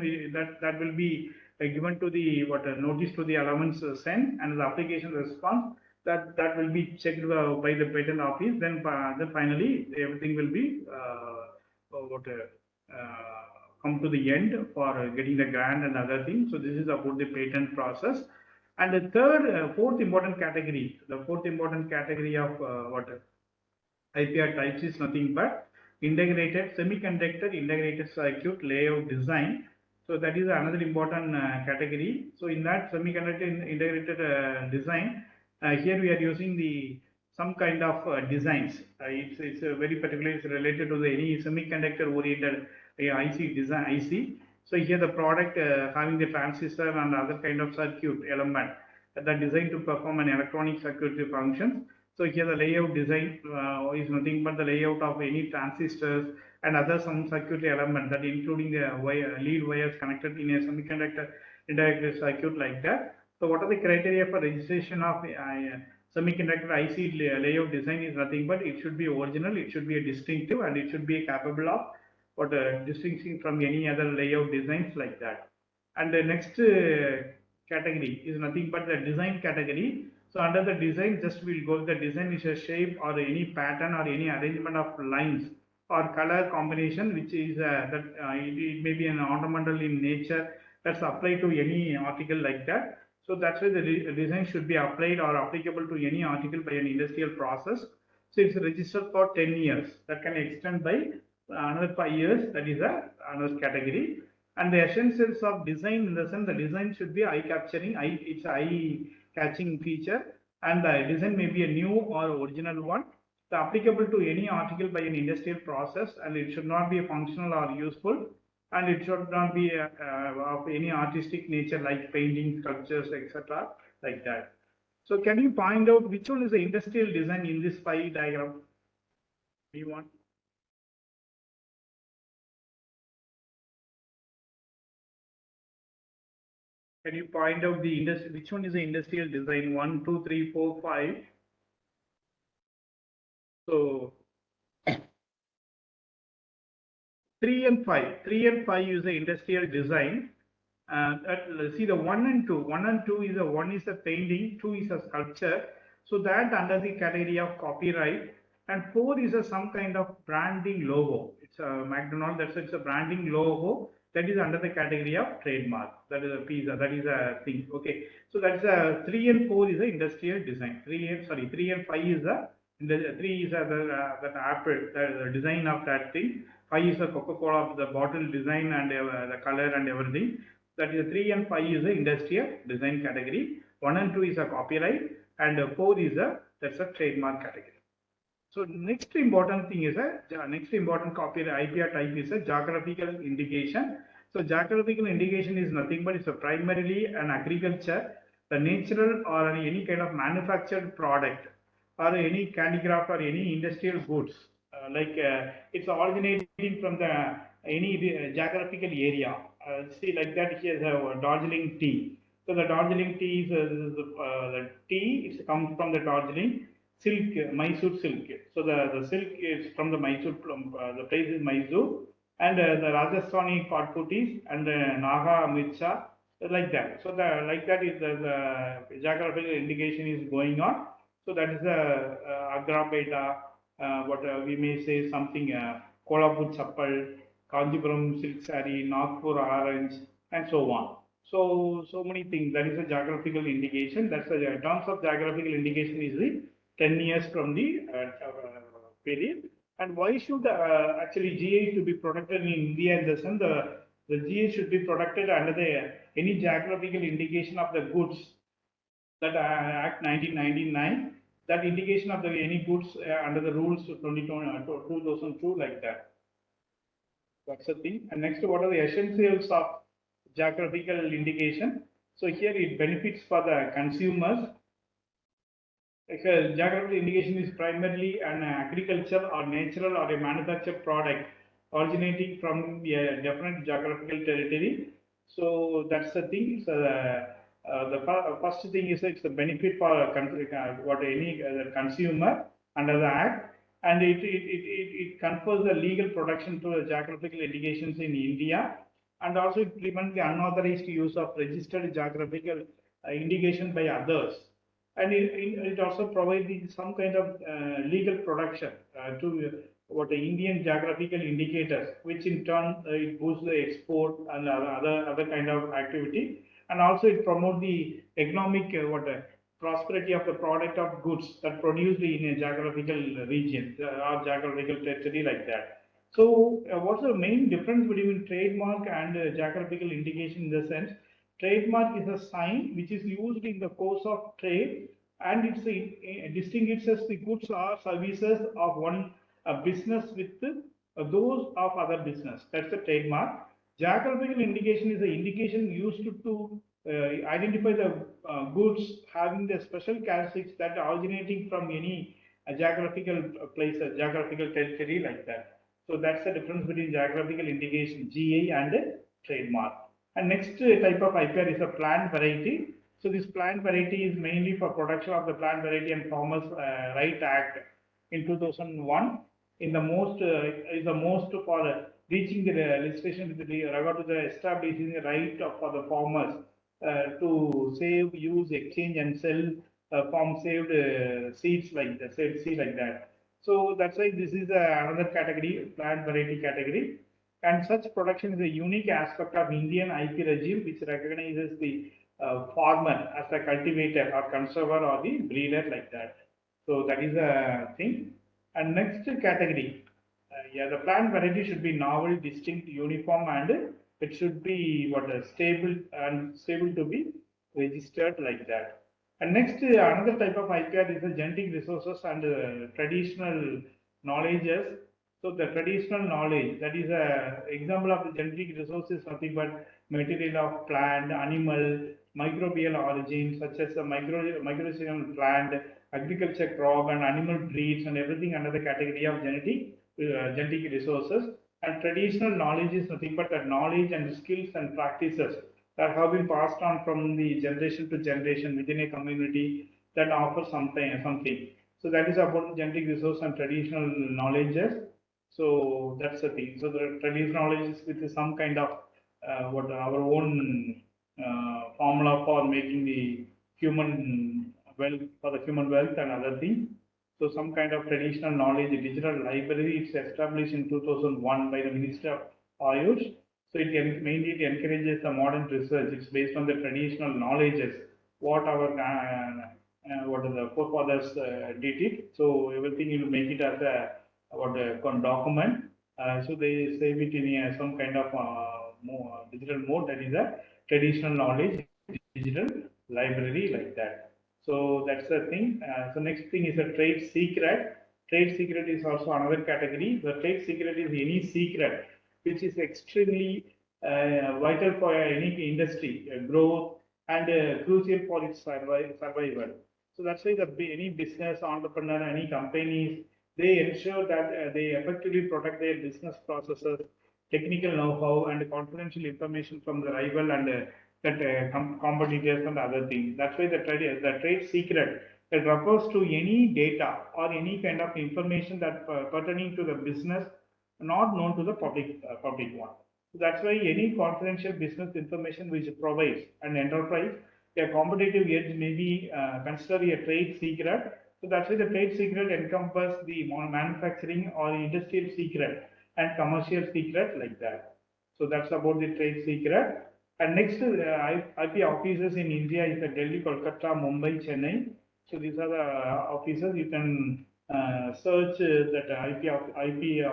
that will be given to the notice to the allowance sent, and the application response that will be checked by the patent office. Then finally everything will be come to the end for getting the grant and other things. So this is about the patent process. And the fourth important category, the fourth important category of IPR types is nothing but integrated semiconductor integrated circuit layout design. So that is another important category. So in that semiconductor integrated design, here we are using some kind of designs. It's very particularly related to any semiconductor oriented IC design IC. So here the product having the transistor and other kind of circuit element that are designed to perform an electronic circuitry functions. So here the layout design is nothing but the layout of any transistors and other some circuitry element that including the lead wires connected in a semiconductor integrated circuit like that. So what are the criteria for registration of semiconductor IC layout design is nothing but it should be original, it should be a distinctive, and it should be capable of what distinguishing from any other layout designs like that. And the next category is nothing but the design category. So under the design, just we'll go, the design is a shape or any pattern or any arrangement of lines or color combination, which is it may be an ornamental in nature that's applied to any article like that. So that's why the design should be applied or applicable to any article by an industrial process. So it's registered for 10 years. That can extend by another 5 years. That is another category. And the essentials of design, in the sense the design should be eye capturing, it's eye catching feature, and the design may be a new or original one, the applicable to any article by an industrial process, and it should not be functional or useful, and it should not be of any artistic nature like painting, sculptures, etc. like that. So can you find out which one is the industrial design in this pie diagram? Do you want? Can you point out the which one is the industrial design? 1, 2, 3, 4, 5. So 3 and 5. 3 and 5 is the industrial design. See the 1 and 2. 1 and 2 is one is a painting, 2 is a sculpture. So that under the category of copyright, and 4 is some kind of branding logo. It's a McDonald's. It's a branding logo. That is under the category of trademark. That is a pizza. That is a thing. Okay. So that's 3 and 4 is the industrial design. 3 and 5 is the 3 is the Apple, the design of that thing. 5 is the Coca-Cola, the bottle design and the color and everything. That is 3 and 5 is the industrial design category. 1 and 2 is a copyright, and 4 is that's a trademark category. So next important thing is next important copyright IPR type is a geographical indication. So geographical indication is nothing but it's a primarily an agriculture, the natural or any kind of manufactured product or any handicraft or any industrial goods it's originating from the any geographical area. See like that here is a Darjeeling tea. So the Darjeeling tea is the tea. It comes from the Darjeeling silk, Mysore silk. So the silk is from the Mysore. The place is Mysore, and the Rajasthani Katputis and Naga Mircha like that. So the like that is the geographical indication is going on. So that is the Agra Beta. What we may say something Kolhapur Chappal, Kanjipuram silk saree, Nagpur orange, and so on. So many things. That is a geographical indication. That's the terms of geographical indication is the 10 years from the period. And why should actually GI to be protected in India in the sense the GI should be protected under the any geographical indication of the goods that Act 1999, that indication of the any goods under the rules 2002 like that. That's the thing. And next, what are the essentials of geographical indication? So here it benefits for the consumers. Geographical indication is primarily an agriculture or natural or a manufactured product originating from a different geographical territory. So that's the thing. So the first thing is it's a benefit for a country, what any consumer under the act, and it confers the legal protection to the geographical indications in India, and also it prevents the unauthorized use of registered geographical indication by others. And it also provides some kind of legal protection to what the Indian geographical indicators, which in turn it boosts the export and other kind of activity, and also it promotes the economic prosperity of the product of goods that produced in a geographical region or geographical territory like that. So what's the main difference between trademark and geographical indication in the sense? Trademark is a sign which is used in the course of trade, and it distinguishes the goods or services of one business with those of other business. That's the trademark. Geographical indication is an indication used to identify the goods having the special characteristics that are originating from any geographical place, geographical territory like that. So that's the difference between geographical indication (GI) and trademark. And next type of IPR is a plant variety. So this plant variety is mainly for production of the Plant Variety and Farmers Right Act in 2001. In the most is the most for reaching the legislation with regard to the establishing the right for the farmers to save, use, exchange, and sell farm saved seeds like that, saved seed like that. So that's why this is another category, plant variety category. And such production is a unique aspect of Indian IP regime, which recognizes the farmer as a cultivator or conserver or the breeder like that. So that is a thing. And next category, yeah, the plant variety should be novel, distinct, uniform, and it should be stable and stable to be registered like that. And next, another type of IPR is the genetic resources and traditional knowledges. So the traditional knowledge, that is a example of the genetic resources, nothing but material of plant, animal, microbial origin, such as the microbial plant, agriculture crop, and animal breeds, and everything under the category of genetic resources. And traditional knowledge is nothing but the knowledge and skills and practices that have been passed on from the generation to generation within a community that offers something. So that is about genetic resource and traditional knowledges. So that's the thing. So the traditional knowledge is with some kind of what our own formula for making the human wealth, for the human wealth and other things. So some kind of traditional knowledge digital library. It's established in 2001 by the Ministry of Ayush. So mainly it encourages the modern research. It's based on the traditional knowledges what our what the forefathers did it. So everything you make it as a document. So they save it in some kind of digital mode. That is a traditional knowledge digital library like that. So that's the thing. So next thing is a trade secret. Trade secret is also another category. The trade secret is any secret which is extremely vital for any industry growth and crucial for its survival. So that's why any business entrepreneur, any companies, they ensure that they effectively protect their business processes, technical know-how, and confidential information from the rival and competitors and other things. That's why the trade secret that refers to any data or any kind of information that pertaining to the business not known to the public one. So that's why any confidential business information which provides an enterprise a competitive edge may be considered a trade secret. So that's why the trade secret encompasses the manufacturing or industrial secret and commercial secret like that. So that's about the trade secret. And next, IP offices in India is Delhi, Kolkata, Mumbai, Chennai. So these are the offices. You can search that IP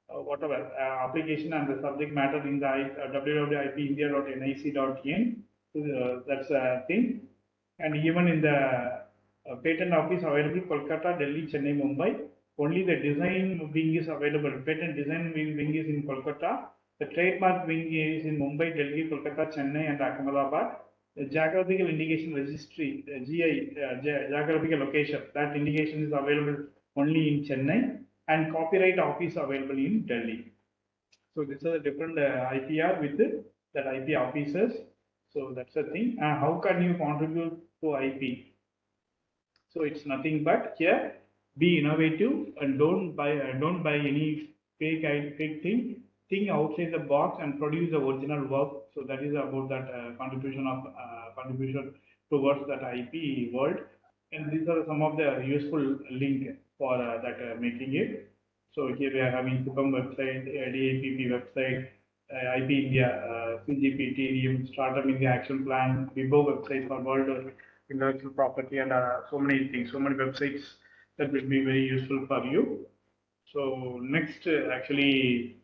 whatever application and the subject matter in the www.ipindia.nic.in. That's a thing. And even in the patent office available Kolkata, Delhi, Chennai, Mumbai. Only the design wing is available. Patent design wing is in Kolkata. The trademark wing is in Mumbai, Delhi, Kolkata, Chennai, and Ahmedabad. The geographical indication registry, GI, geographical location, that indication is available only in Chennai, and copyright office available in Delhi. So these are the different IPR with that IP officers. So that's the thing. How can you contribute to IP? So it's nothing but here be innovative and don't buy any fake thing. Think outside the box and produce the original work. So that is about that contribution towards that IP world. And these are some of the useful link for that making it. So here we are having Supam website, DAPP website, IP India, CGP, TDM, Startup India Action Plan, Vibo website for world intellectual property, and so many things, so many websites that will be very useful for you. So next, actually,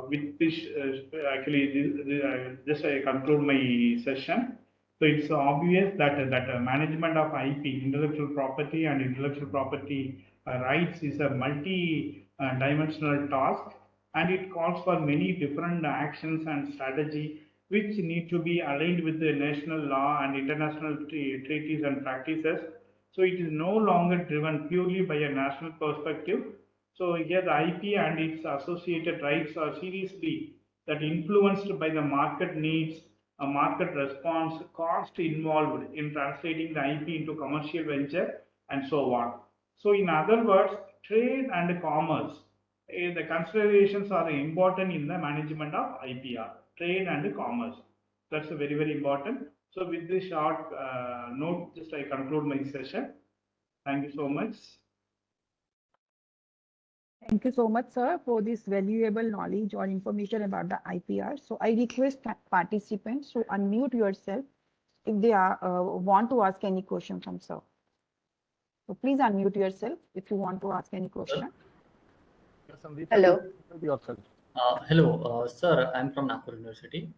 with this, just I conclude my session. So it's obvious that management of IP, intellectual property, and intellectual property rights is a multi-dimensional task, and it calls for many different actions and strategy which need to be aligned with the national law and international treaties and practices. So it is no longer driven purely by a national perspective. So here the IP and its associated rights are seriously that influenced by the market needs, a market response, cost involved in translating the IP into commercial venture, and so on. So in other words, trade and commerce, the considerations are important in the management of IPR, trade and commerce. That's a very, very important. So with this short note, just I conclude my session. Thank you so much. Thank you so much, sir, for this valuable knowledge or information about the IPR. So I request participants to unmute yourself if they are want to ask any question from sir. So please unmute yourself if you want to ask any question. Hello. Hello, sir. I'm from Nagpur University.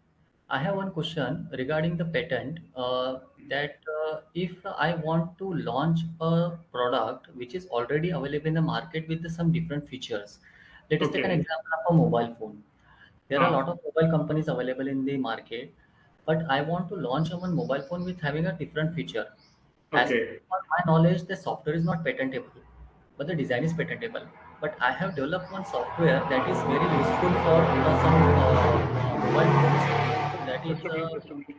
I have one question regarding the patent. If I want to launch a product which is already available in the market with some different features, let us take an Okay. example of a mobile phone. There are a lot of mobile companies available in the market, but I want to launch one mobile phone with having a different feature. As Okay. per my knowledge, the software is not patentable, but the design is patentable. But I have developed one software that is very useful for some mobile phones. That is, Just a minute.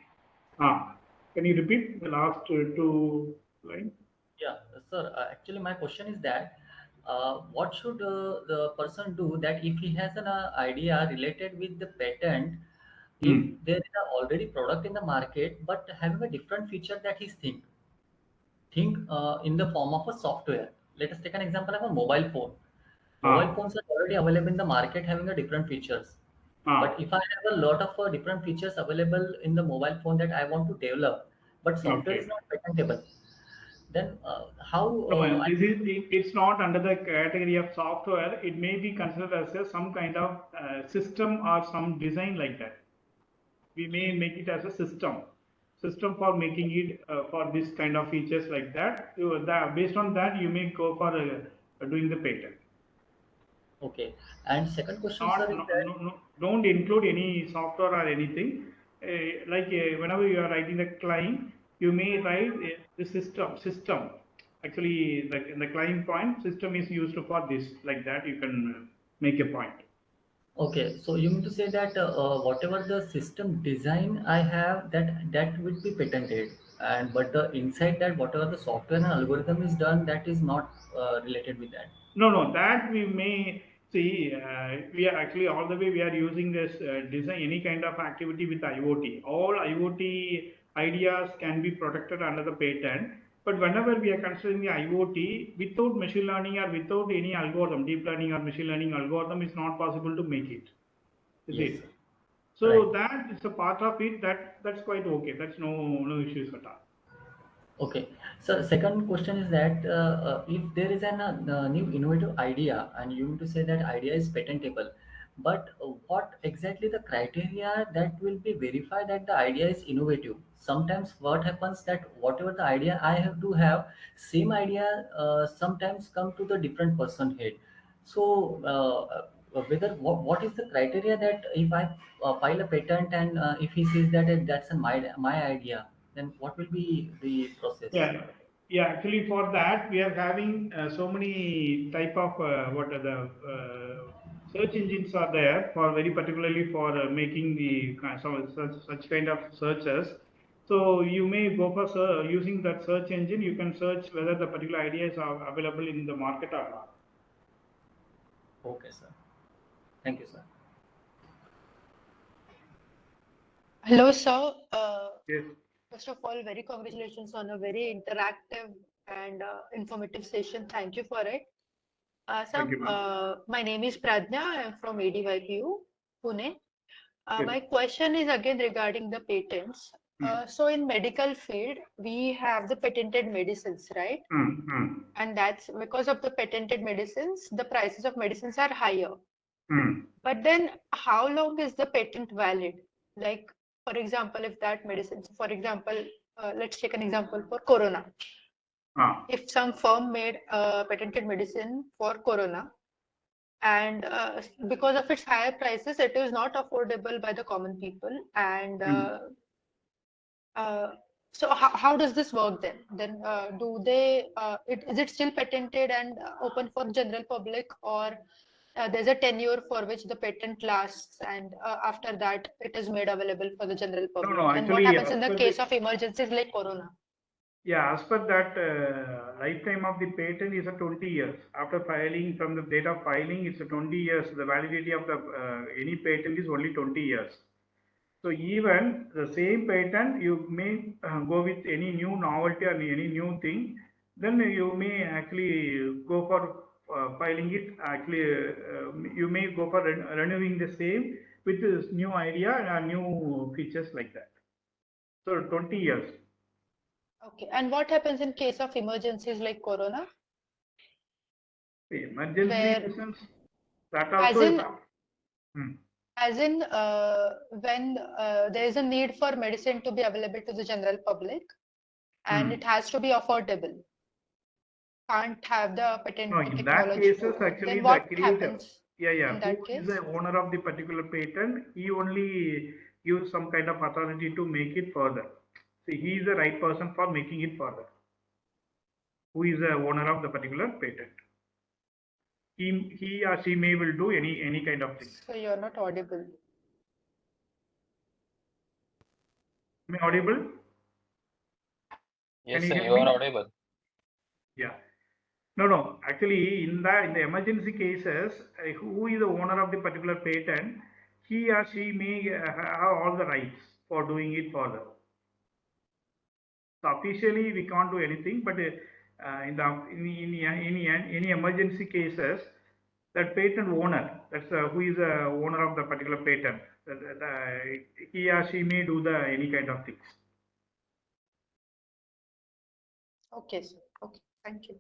Can you repeat the last two lines? yeah, sir. Actually, my question is that what should the person do that if he has an idea related with the patent, if there is a already product in the market, but having a different feature that he's think in the form of a software. Let us take an example of a mobile phone. Mobile phones are already available in the market having a different features. But if I have a lot of different features available in the mobile phone that I want to develop, but software is Okay. not patentable, then how No, it's not under the category of software. It may be considered as some kind of system or some design like that. We may make it as a system for making it for this kind of features like that. Based on that, you may go for doing the patent. Okay. And second question, sir, Not is that don't include any software or anything. Whenever you are writing the claim, you may write the system. Actually, in the claim point, system is used for this. Like that, you can make a point. okay. So you mean to say that whatever the system design I have, that would be patented, and but the inside that whatever the software and algorithm is done, that is not related with that. No, that we may see. We are actually all the way we are using this design any kind of activity with IoT. All IoT ideas can be protected under the patent. But whenever we are considering the IoT without machine learning or without any algorithm, deep learning or machine learning algorithm, is not possible to make it. Is Yes, it? sir. So Right. that is a part of it. That's quite okay. That's no issues at all. Okay. So second question is that if there is a new innovative idea and you need to say that idea is patentable, but what exactly the criteria that will be verified that the idea is innovative? Sometimes what happens that whatever the idea I have to have, same idea sometimes come to the different person head. So whether what is the criteria that if I file a patent and if he says that that's my idea, then what will be the process? Yeah. Actually, for that we are having so many type of what are the search engines are there for very particularly for making the such kind of searches. So you may go for using that search engine. You can search whether the particular ideas are available in the market or not. Okay, sir. Thank you, sir. Hello, sir. Yes. First of all, very congratulations on a very interactive and informative session. Thank you for it. Thank you, ma'am. My name is Pradnya. I'm from ADYPU, Pune. Yes. My question is again regarding the patents. So in medical field, we have the patented medicines, right? And that's because of the patented medicines, the prices of medicines are higher. But then how long is the patent valid? Like, for example, if that medicine, for example, let's take an example for corona. If some firm made a patented medicine for corona, and because of its higher prices, it is not affordable by the common people. And so how does this work then? Then do they, is it still patented and open for general public, or there's a tenure for which the patent lasts, and after that it is made available for the general public? No, And what actually, happens in the case of emergencies like Corona? yeah, as per that, lifetime of the patent is a 20 years. After filing, from the date of filing, it's a 20 years. The validity of the any patent is only 20 years. So even the same patent, you may go with any new novelty or any new thing, then you may actually go for filing it. Actually, you may go for renewing the same with this new idea and new features like that. So 20 years. Okay, and what happens in case of emergencies like Corona? Emergency Where, reasons, that as also is. in, when there is a need for medicine to be available to the general public, and it has to be affordable, can't have the No, patent in that technology cases, for it, actually then the what creator, happens yeah, in who that is the case? owner of the particular patent, he only gives some kind of authority to make it further. See, he is the right person for making it further. Who is the owner of the particular patent? He or she may will do any kind of things. So you're not audible. Am I audible? Yes, Can sir, you you hear are me? audible. Yeah. No. Actually, in the emergency cases, who is the owner of the particular patent, he or she may have all the rights for doing it further. So officially, we can't do anything, but in any emergency cases, that patent owner, that's who is the owner of the particular patent, he or she may do the any kind of things. Okay, sir. Okay, thank you.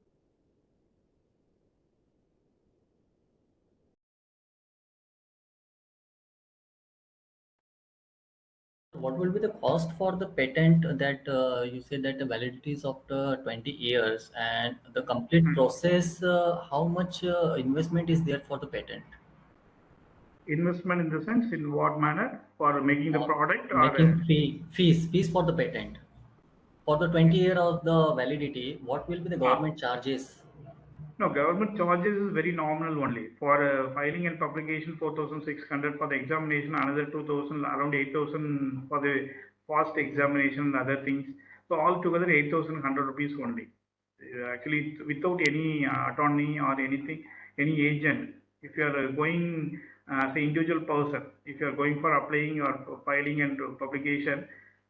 What will be the cost for the patent that you say that the validity is of the 20 years and the complete process, how much investment is there for the patent? Investment in the sense, in what manner? For making the product, or Making fees for the patent. For the 20-year of the validity, what will be the government charges? no, government charges is very nominal only. For filing and publication, 4,600. For the examination, another 2,000, around 8,000 for the fast examination and other things. So altogether 8,100 rupees only. Actually, without any attorney or anything, any agent. If you are going as an individual person, if you are going for applying or filing and publication,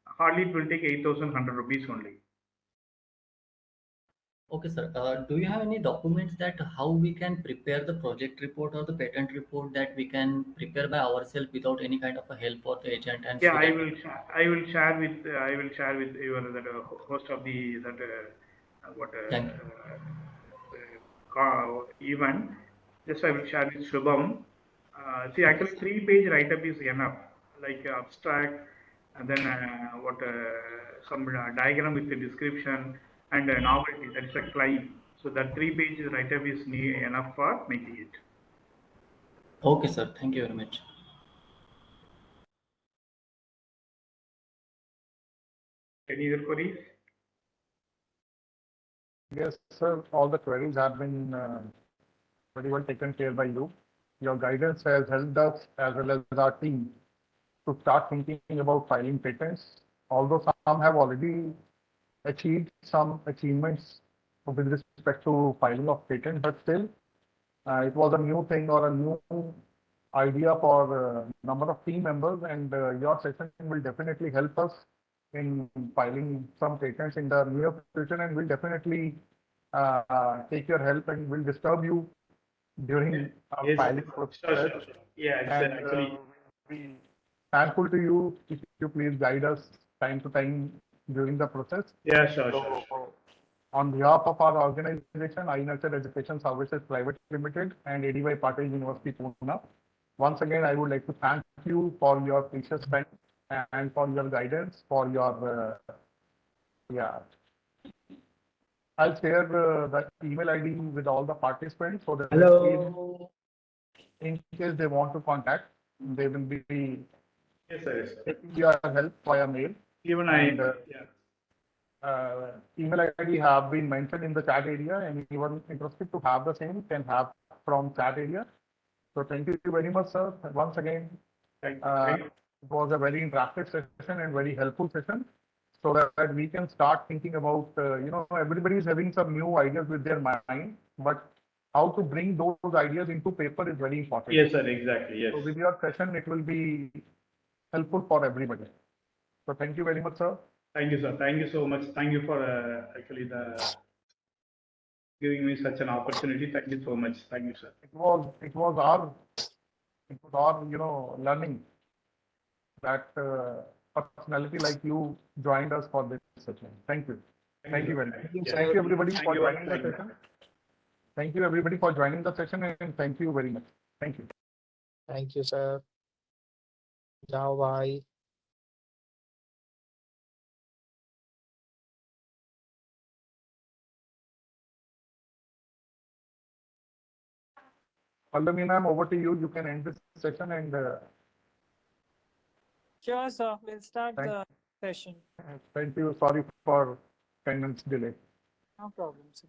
hardly it will take 8,100 rupees only. Okay, sir. Do you have any documents that how we can prepare the project report or the patent report that we can prepare by ourselves without any kind of a help or the agent, and Yeah, so that I will share with your that host of the that what thank you. event. Just I will share with Shubham. See, actually, 3-page write-up is enough, like abstract, and then what some diagram with the description and novelty. That is a claim. So that 3-page write-up is enough for making it. Okay, sir. Thank you very much. Any other queries? Yes, sir. All the queries have been very well taken care by you. Your guidance has helped us as well as our team to start thinking about filing patents. Although some have already achieved some achievements with respect to filing of patent, but still it was a new thing or a new idea for a number of team members, and your session will definitely help us in filing some patents in the near future, and will definitely take your help and will disturb you during our filing process. Sure. Yeah, And actually. we thankful to you if you please guide us time to time during the process. Yeah, sure. On behalf of our organization, iNurture Education Services Private Limited and DY Patil University, Pune, once again, I would like to thank you for your precious time and for your guidance, for your, I'll share the email ID with all the participants so that in case they want to contact, they will be Yes, sir. Yes, sir. taking your help via mail. Even And, yeah. email ID have been mentioned in the chat area, and anyone interested to have the same can have from chat area. So thank you very much, sir. Once again, Thank it was a very interactive session and very helpful session, so that we can start thinking about, everybody is having some new ideas with their mind, but how to bring those ideas into paper is very important. Yes, sir. Exactly. Yes. So with your session, it will be helpful for everybody. So thank you very much, sir. Thank you, sir. Thank you so much. Thank you for actually giving me such an opportunity. Thank you so much. Thank you, sir. It was our learning that personality like you joined us for this session. Thank you. Thank you very much. Thank you everybody for joining the session. Thank you everybody for joining the session, and thank you very much. Thank you. Thank you, sir. Ciao, bye. Pallavi ma'am, over to you. You can end this session and Sure, sir. We'll start the session. thank you. Sorry for 10 minutes delay. No problem, sir.